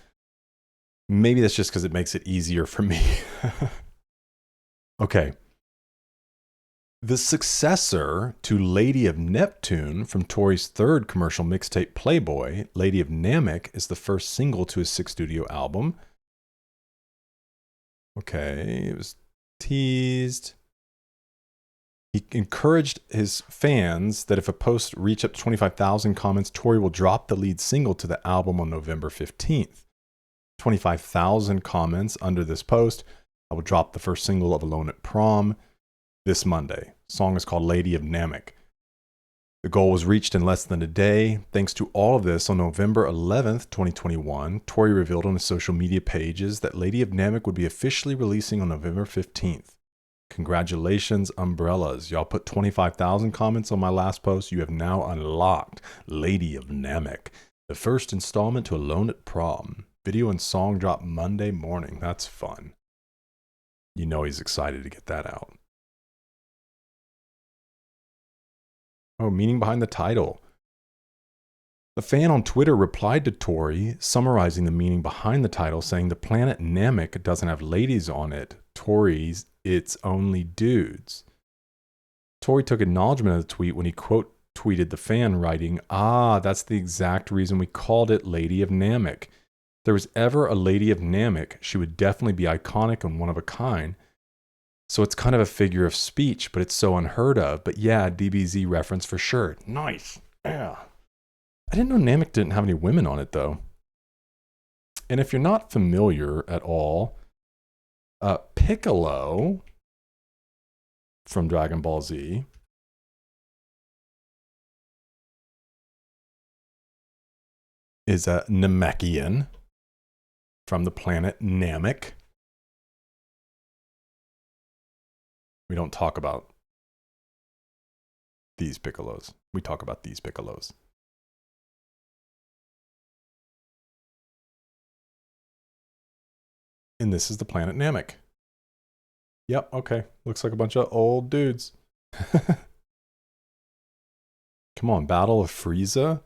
Speaker 1: Maybe that's just because it makes it easier for me. Okay. The successor to Lady of Neptune from Tory's third commercial mixtape Playboy, Lady of Namek, is the first single to his sixth studio album. Okay, it was teased. He encouraged his fans that if a post reached up to 25,000 comments, Tory will drop the lead single to the album on November 15th. 25,000 comments under this post. I will drop the first single of Alone at Prom this Monday. The song is called Lady of Namek. The goal was reached in less than a day. Thanks to all of this, on November 11th, 2021, Tory revealed on his social media pages that Lady of Namek would be officially releasing on November 15th. Congratulations, umbrellas. Y'all put 25,000 comments on my last post. You have now unlocked Lady of Namek, the first installment to Alone at Prom. Video and song drop Monday morning. That's fun. You know he's excited to get that out. Oh, meaning behind the title. A fan on Twitter replied to Tory, summarizing the meaning behind the title, saying the planet Namek doesn't have ladies on it. Tory's, it's only dudes. Tory took acknowledgement of the tweet when he quote tweeted the fan, writing, that's the exact reason we called it Lady of Namek. If there was ever a Lady of Namek, she would definitely be iconic and one of a kind. So it's kind of a figure of speech, but it's so unheard of. But yeah, DBZ reference for sure. Nice. Yeah. I didn't know Namek didn't have any women on it, though. And if you're not familiar at all, Piccolo from Dragon Ball Z is a Namekian from the planet Namek. We don't talk about these Piccolos. We talk about these Piccolos. And this is the planet Namek. Yep, okay. Looks like a bunch of old dudes. Come on, Battle of Frieza.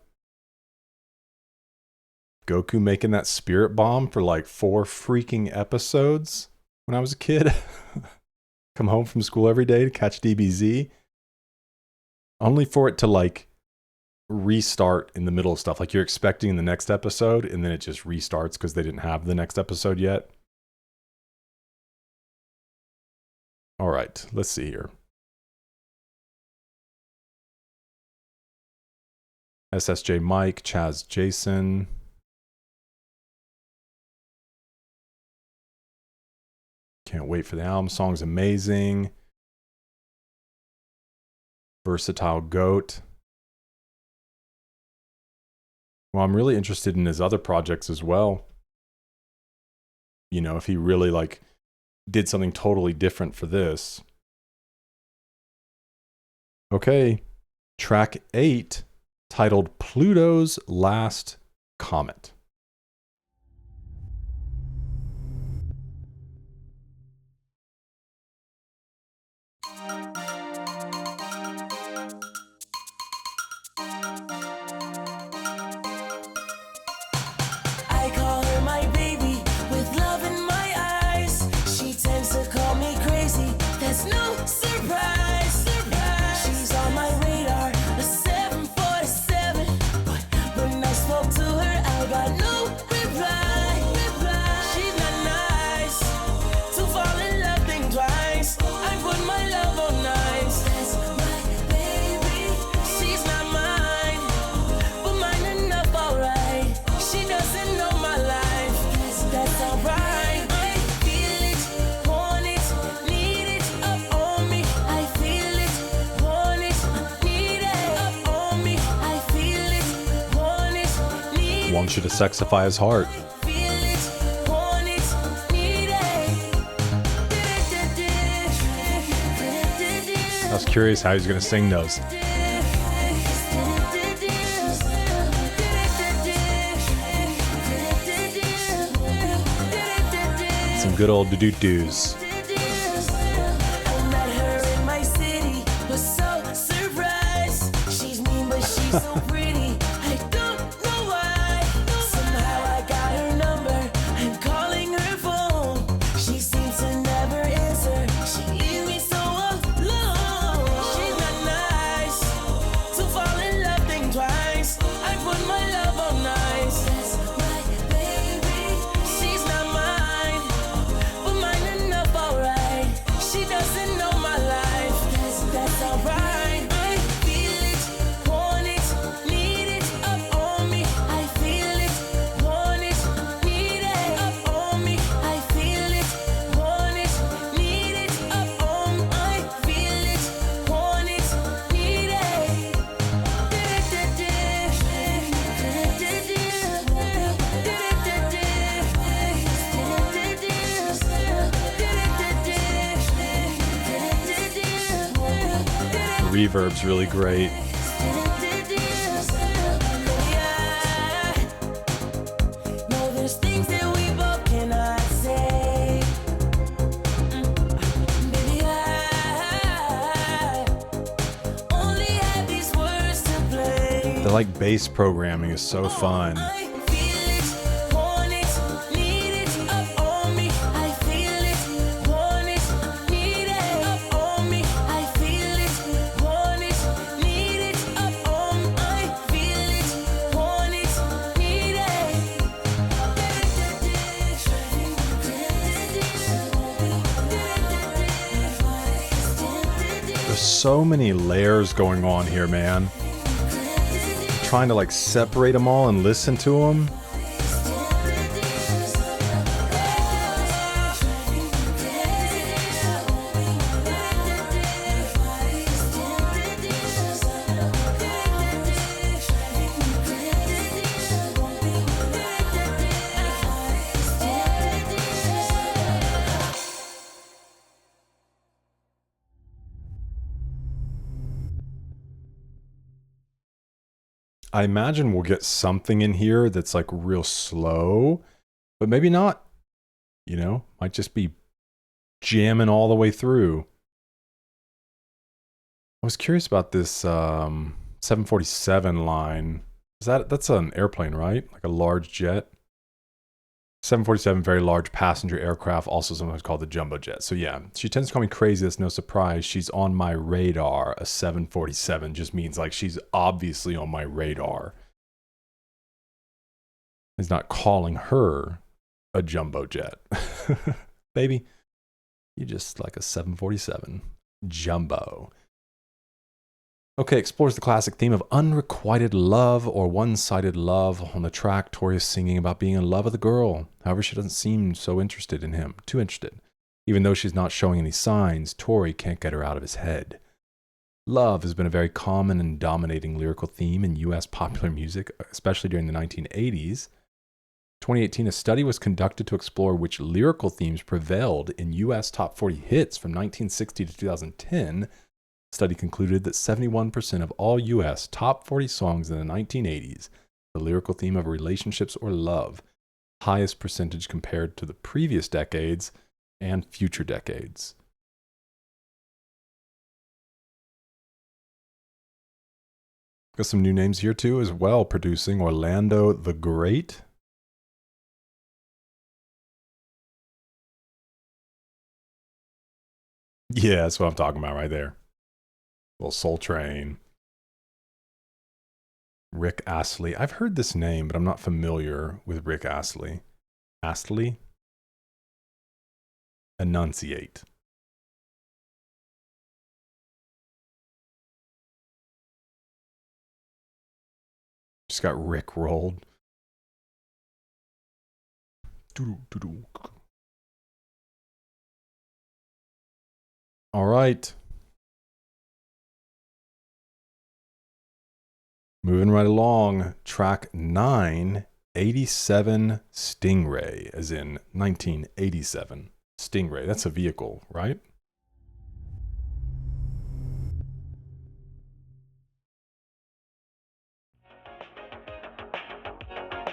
Speaker 1: Goku making that spirit bomb for like 4 freaking episodes when I was a kid. Come home from school every day to catch DBZ. Only for it to like restart in the middle of stuff. Like you're expecting the next episode and then it just restarts because they didn't have the next episode yet. All right, let's see here. SSJ Mike, Chaz Jason. Can't wait for the album. Song's amazing. Versatile Goat. Well, I'm really interested in his other projects as well. You know, if he really like did something totally different for this. Okay. Track 8, titled Pluto's Last Comet. Wants you to sexify his heart. I was curious how he's going to sing those. Some good old do-do-doos. reverb's really great. The like bass programming is so fun. There's so many layers going on here, man. Trying to like separate them all and listen to them. I imagine we'll get something in here that's like real slow, but maybe not. You know, might just be jamming all the way through. I was curious about this 747 line. That's an airplane, right? Like a large jet. 747, very large passenger aircraft, also sometimes called the jumbo jet. So yeah, she tends to call me crazy. That's no surprise. She's on my radar. A 747 just means like she's obviously on my radar. He's not calling her a jumbo jet. Baby, you just like a 747 jumbo. Okay, explores the classic theme of unrequited love or one-sided love. On the track, Tory is singing about being in love with a girl. However, she doesn't seem so interested in him. Too interested. Even though she's not showing any signs, Tory can't get her out of his head. Love has been a very common and dominating lyrical theme in U.S. popular music, especially during the 1980s. 2018, a study was conducted to explore which lyrical themes prevailed in U.S. top 40 hits from 1960 to 2010. Study concluded that 71% of all U.S. top 40 songs in the 1980s, the lyrical theme of relationships or love, highest percentage compared to the previous decades and future decades. Got some new names here too as well, producing Orlando the Great. Yeah, that's what I'm talking about right there. Little Soul Train. Rick Astley. I've heard this name, but I'm not familiar with Rick Astley. Astley? Enunciate. Just got Rick rolled. All right. Moving right along, track 9, 87 Stingray, as in 1987. Stingray, that's a vehicle, right?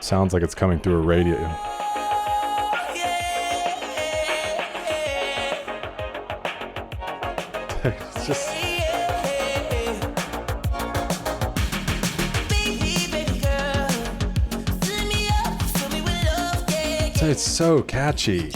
Speaker 1: Sounds like it's coming through a radio. It's just... It's so catchy.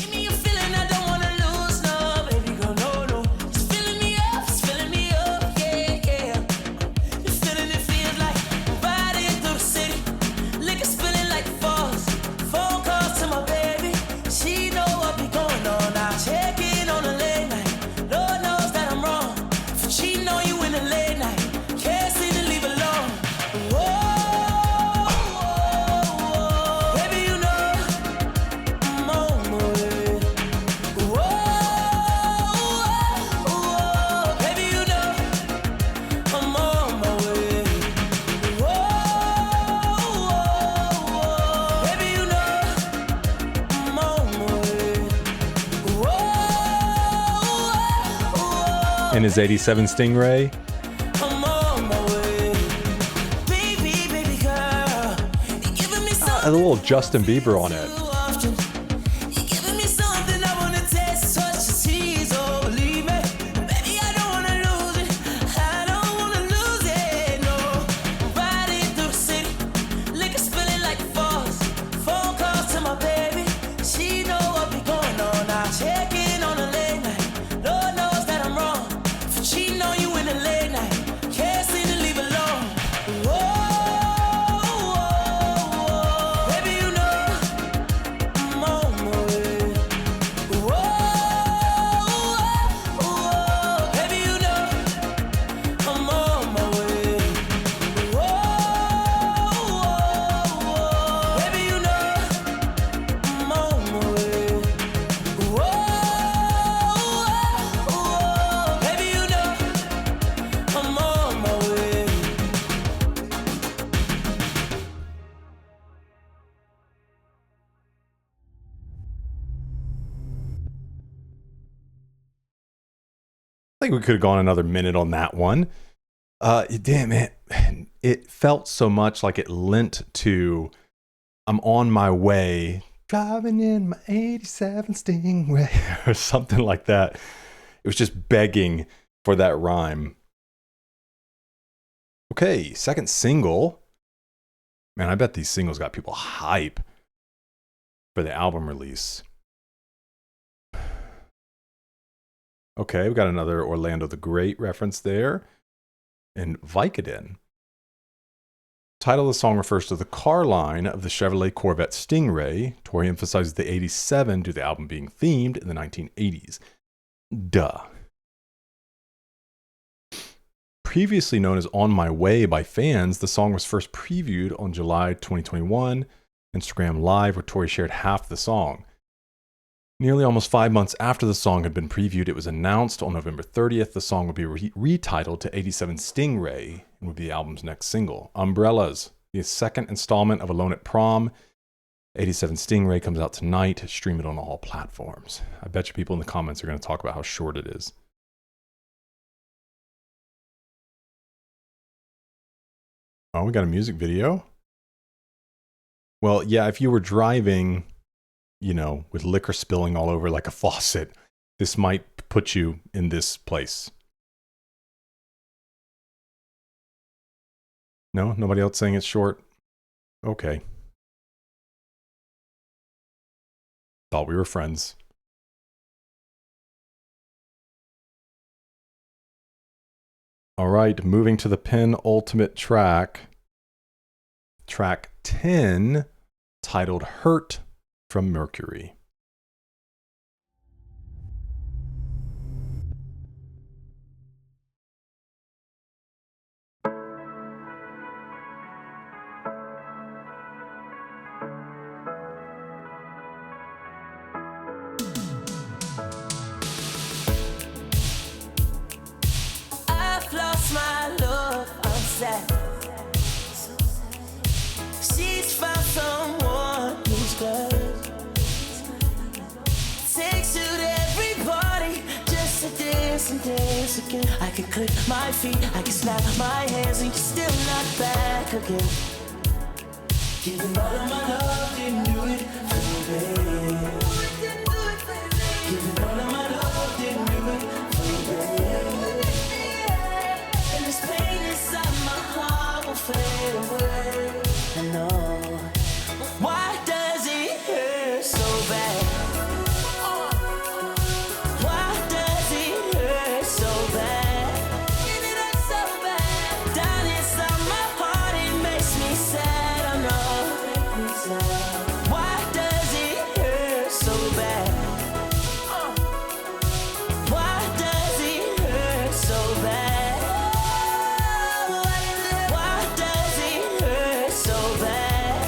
Speaker 1: In his 87 Stingray. got a little Justin Bieber on it.
Speaker 2: You're giving me something I wanna taste, touch, and tease. Oh, believe me, baby, I don't wanna lose it. I don't wanna lose it, no. Riding through the city, liquor spilling like it falls. Phone calls to my baby, she know what be going on. I check in on a late night. Lord knows that I'm wrong for cheating on you in the late night. Can't seem to leave alone. Whoa.
Speaker 1: I think we could have gone another minute on that one. Damn it. It felt so much like it lent to I'm on my way, driving in my 87 Stingray, or something like that. It was just begging for that rhyme. Okay, second single. Man, I bet these singles got people hype for the album release. Okay, we got another Orlando the Great reference there. And Vicodin. Title of the song refers to the car line of the Chevrolet Corvette Stingray. Tory emphasizes the 87 due to the album being themed in the 1980s. Duh. Previously known as On My Way by fans, the song was first previewed on July 2021 Instagram Live, where Tory shared half the song. Nearly almost 5 months after the song had been previewed, it was announced on November 30th the song would be retitled to 87 Stingray and would be the album's next single. Umbrellas, the second installment of Alone at Prom. 87 Stingray comes out tonight. Stream it on all platforms. I bet you people in the comments are going to talk about how short it is. Oh, we got a music video. Well, yeah, if you were driving, you know, with liquor spilling all over like a faucet, this might put you in this place. No? Nobody else saying it's short? Okay. Thought we were friends. All right, moving to the penultimate track. Track 10, titled Hurt, from Mercury.
Speaker 2: I've lost my love, I'm sad. She's found someone who's good. Takes you to every party just to dance and dance again. I can click my feet, I can snap my hands, and you're still not back again. Giving all of my love, didn't do it for you, baby. Giving all of my love, didn't do it for you, baby. And this pain inside my heart will fade away. I know. Why does it hurt so bad? Why does it hurt so bad? It hurts so bad. Down inside my heart, it makes me sad. I know. Why does it hurt so bad? Why does it hurt so bad? Why does it hurt so bad?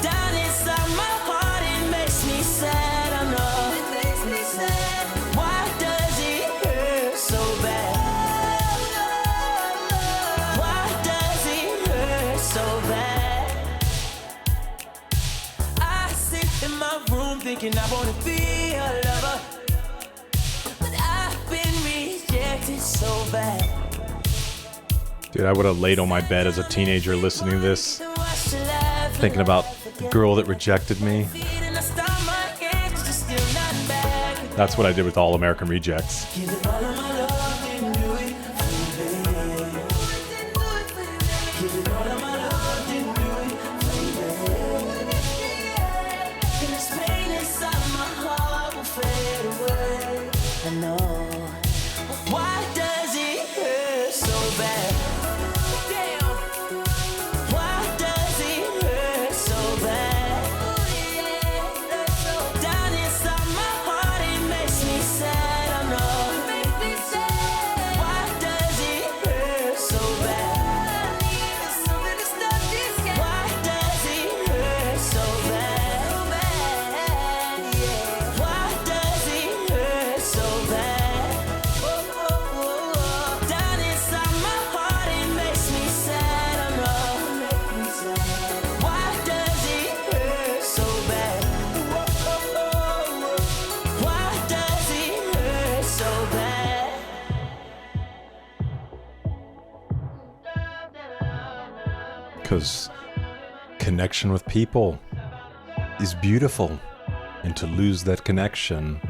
Speaker 2: Down inside my heart, it makes me sad. I know. It makes me sad. Why does it hurt so bad? Why does it hurt so bad? I sit in my room thinking I wanna be a lover, but I've been rejected so bad.
Speaker 1: Dude, I would have laid on my bed as a teenager listening to this, thinking about the girl that rejected me. That's what I did with All American Rejects. Because connection with people is beautiful, and to lose that connection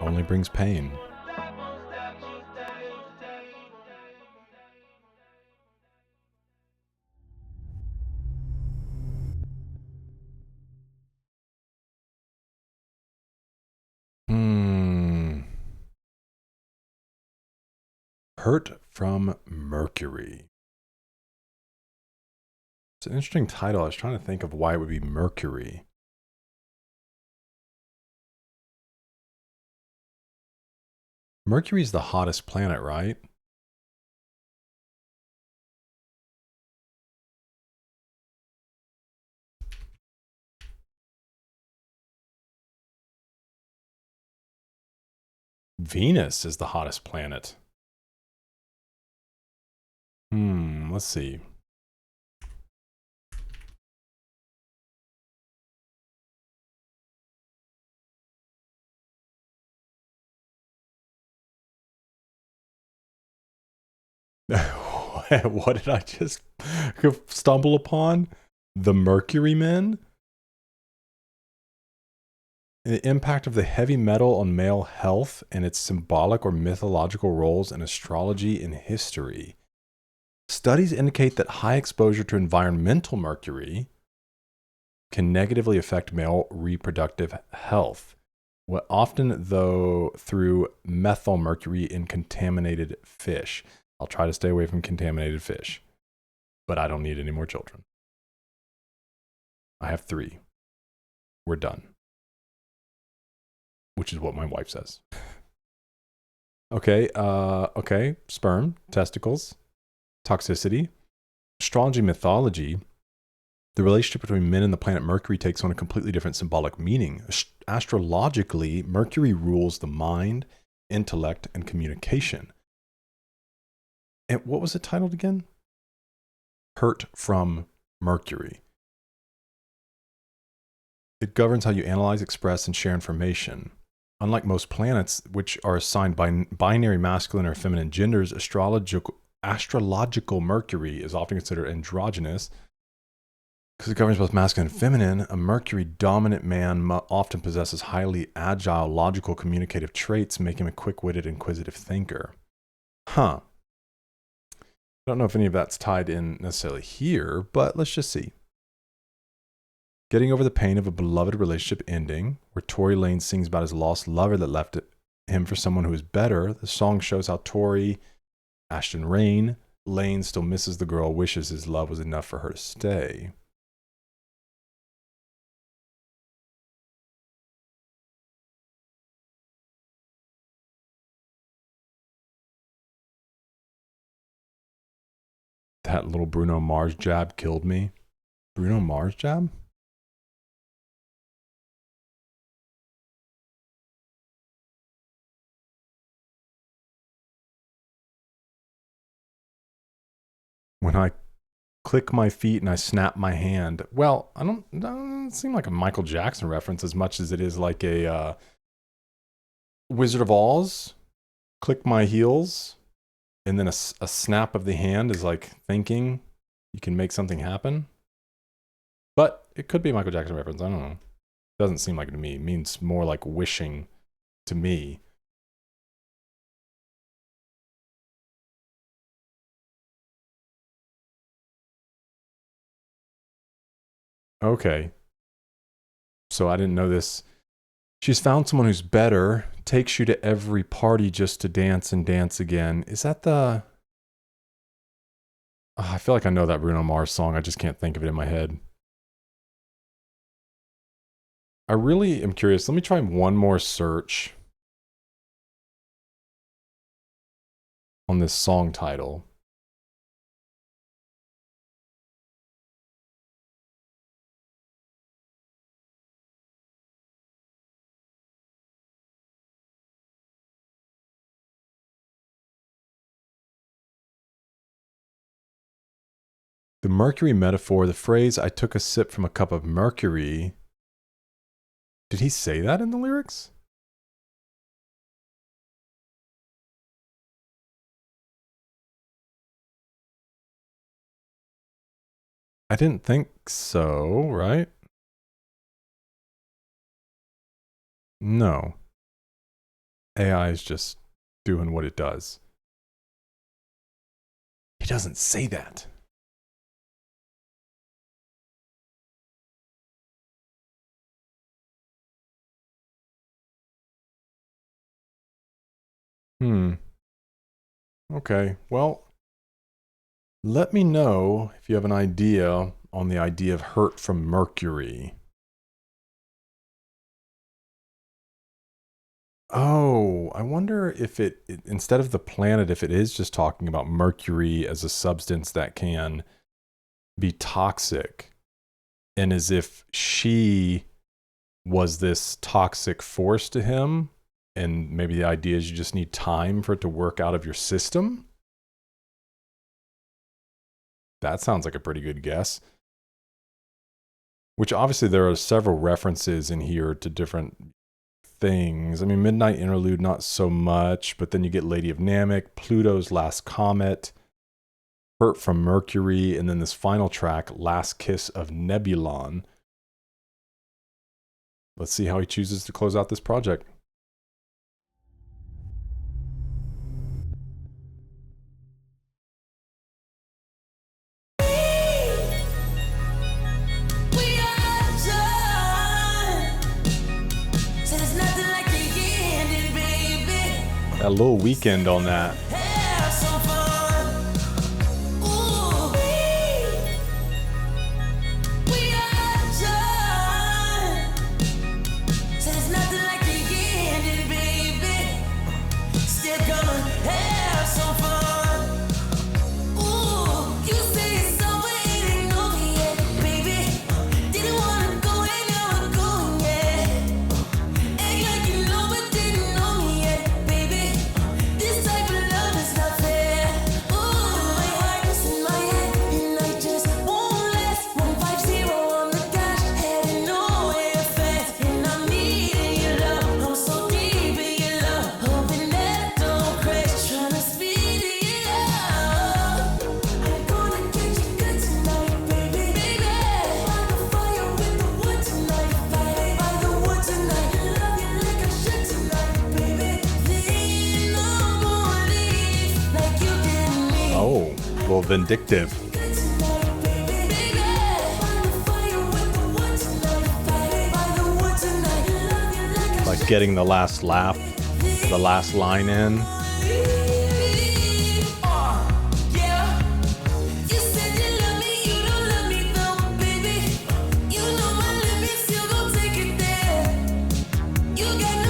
Speaker 1: only brings pain. Hurt from Mercury. It's an interesting title. I was trying to think of why it would be Mercury. Mercury's the hottest planet, right? Venus is the hottest planet. Let's see. What did I just stumble upon? The Mercury Men? The impact of the heavy metal on male health and its symbolic or mythological roles in astrology and history. Studies indicate that high exposure to environmental mercury can negatively affect male reproductive health, often though through methyl mercury in contaminated fish. I'll try to stay away from contaminated fish, but I don't need any more children. I have 3. We're done. Which is what my wife says. Okay, sperm, testicles, toxicity. Astrology mythology, the relationship between men and the planet Mercury takes on a completely different symbolic meaning. Astrologically, Mercury rules the mind, intellect, and communication. And what was it titled again? Hurt from Mercury. It governs how you analyze, express, and share information. Unlike most planets, which are assigned by binary masculine or feminine genders, astrological Mercury is often considered androgynous because it governs both masculine and feminine. A Mercury-dominant man often possesses highly agile, logical, communicative traits, making him a quick-witted, inquisitive thinker. I don't know if any of that's tied in necessarily here, but let's just see. Getting over the pain of a beloved relationship ending, where Tory Lanez sings about his lost lover that left him for someone who is better. The song shows how Tory, Ashton Rain, Lanez still misses the girl, wishes his love was enough for her to stay. That little Bruno Mars jab killed me. Bruno Mars jab? When I click my feet and I snap my hand. Well, it doesn't seem like a Michael Jackson reference as much as it is like a Wizard of Oz, click my heels, and then a snap of the hand is like thinking you can make something happen. But it could be a Michael Jackson reference. I don't know. Doesn't seem like it to me. It means more like wishing to me. Okay. So I didn't know this. She's found someone who's better, takes you to every party just to dance and dance again. Is that the... Oh, I feel like I know that Bruno Mars song. I just can't think of it in my head. I really am curious. Let me try one more search on this song title. The Mercury metaphor, the phrase, I took a sip from a cup of Mercury. Did he say that in the lyrics? I didn't think so, right? No. AI is just doing what it does. He doesn't say that. Okay, well, let me know if you have an idea on the idea of hurt from Mercury. Oh, I wonder if instead of the planet, if it is just talking about Mercury as a substance that can be toxic, and as if she was this toxic force to him, and maybe the idea is you just need time for it to work out of your system. That sounds like a pretty good guess. Which obviously there are several references in here to different things. I mean, Midnight Interlude, not so much, but then you get Lady of Namek, Pluto's Last Comet, Hurt from Mercury, and then this final track, Last Kiss of Nebulon. Let's see how he chooses to close out this project. A little weekend on that. Vindictive. Like getting the last laugh, the last line in.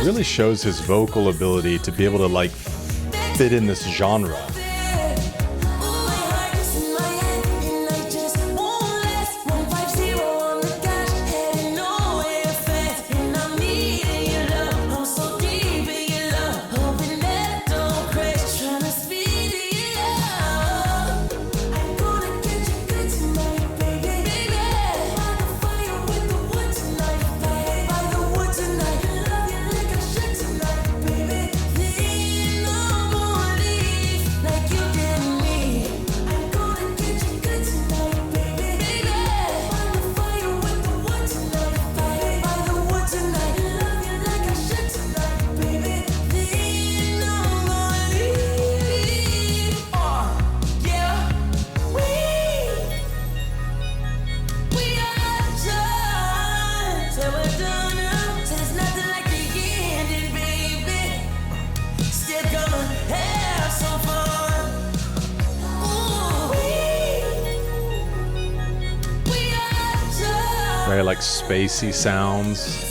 Speaker 1: Really shows his vocal ability to be able to like fit in this genre.
Speaker 2: Baby
Speaker 1: Very like spacey sounds.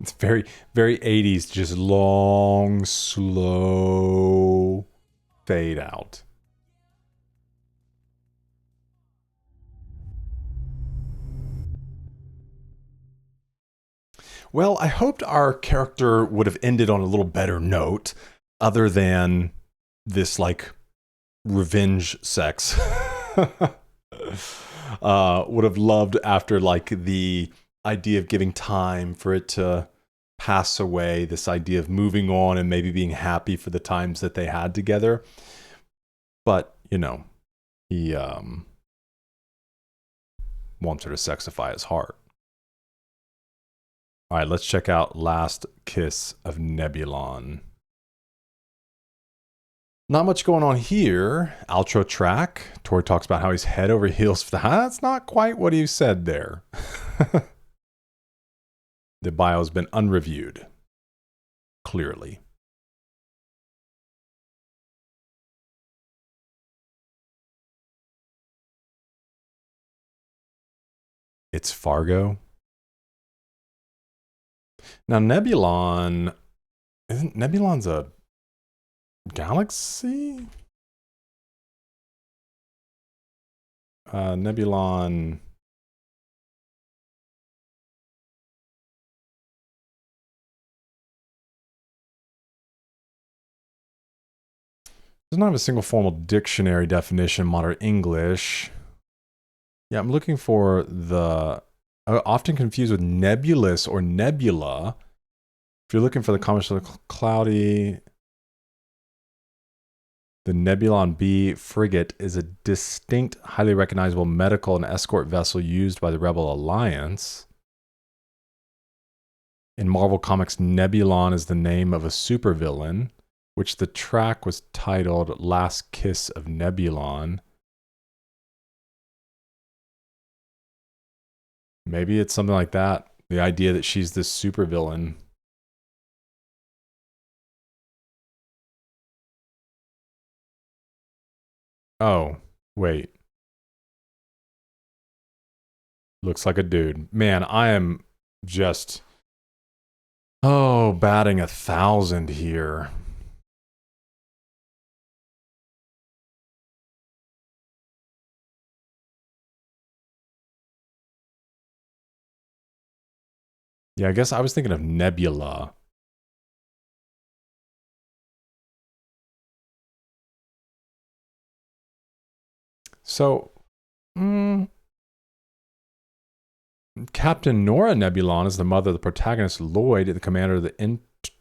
Speaker 1: It's very, very 80s, just long, slow fade out. Well, I hoped our character would have ended on a little better note, other than this, like, revenge sex. Would have loved after, like, the idea of giving time for it to pass away, this idea of moving on and maybe being happy for the times that they had together. But, you know, he wants her to sexify his heart. All right, let's check out Last Kiss of Nebulon. Not much going on here. Outro track. Tory talks about how he's head over heels for the... That's not quite what he said there. The bio's been unreviewed. Clearly. It's Fargo. Now, Nebulon... Isn't Nebulon's a galaxy? Nebulon... does not have a single formal dictionary definition in modern English. Yeah, I'm looking for the... often confused with nebulous or nebula. If you're looking for the combination of cloudy... The Nebulon B frigate is a distinct, highly recognizable medical and escort vessel used by the Rebel Alliance. In Marvel Comics, Nebulon is the name of a supervillain, which the track was titled Last Kiss of Nebulon. Maybe it's something like that. The idea that she's this supervillain. Oh, wait. Looks like a dude. Man, I am just... Oh, batting 1,000 here. Yeah, I guess I was thinking of Nebula. So, Captain Nora Nebulon is the mother of the protagonist Lloyd, the commander of the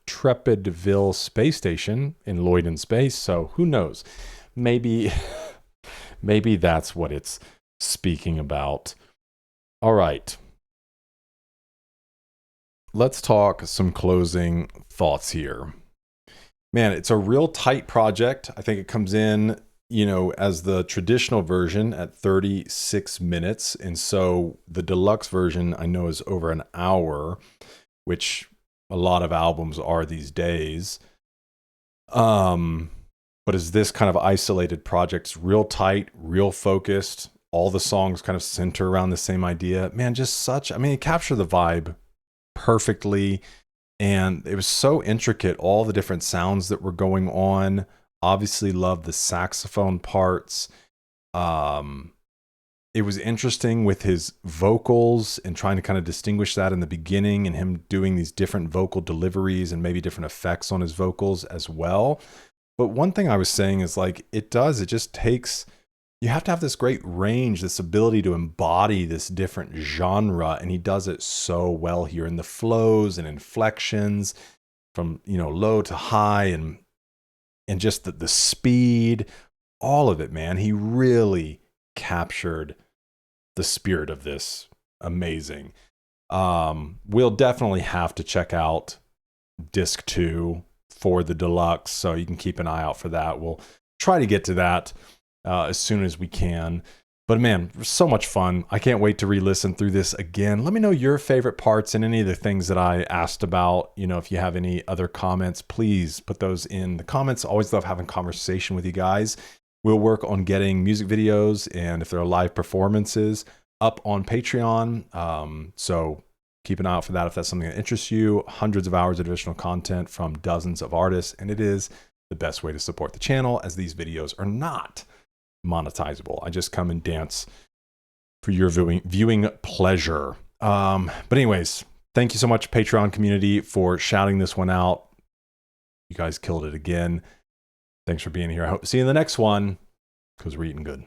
Speaker 1: Intrepidville space station in Lloyd in space. So who knows? Maybe, maybe that's what it's speaking about. All right. Let's talk some closing thoughts here. Man, it's a real tight project. I think it comes in, you know, as the traditional version at 36 minutes. And so the deluxe version I know is over an hour, which a lot of albums are these days. But as this kind of isolated project, it's real tight, real focused. all the songs kind of center around the same idea. Man, just such, I mean, it captured the vibe perfectly. And it was so intricate, all the different sounds that were going on. Obviously loved the saxophone parts. It was interesting with his vocals and trying to kind of distinguish that in the beginning, and him doing these different vocal deliveries and maybe different effects on his vocals as well. But one thing I was saying is like, it just takes, you have to have this great range, this ability to embody this different genre. And he does it so well here in the flows and inflections from, you know, low to high, and just the speed, all of it, man. He really captured the spirit of this. Amazing. We'll definitely have to check out disc 2 for the deluxe, so you can keep an eye out for that. We'll try to get to that as soon as we can. But man, so much fun. I can't wait to re-listen through this again. Let me know your favorite parts and any of the things that I asked about. You know, if you have any other comments, please put those in the comments. Always love having conversation with you guys. We'll work on getting music videos, and if there are live performances, up on Patreon. So keep an eye out for that if that's something that interests you. Hundreds of hours of additional content from dozens of artists, and it is the best way to support the channel, as these videos are not monetizable. I just come and dance for your viewing pleasure. But anyways, thank you so much, Patreon community, for shouting this one out. You guys killed it again. Thanks for being here. I hope to see you in the next one, because we're eating good.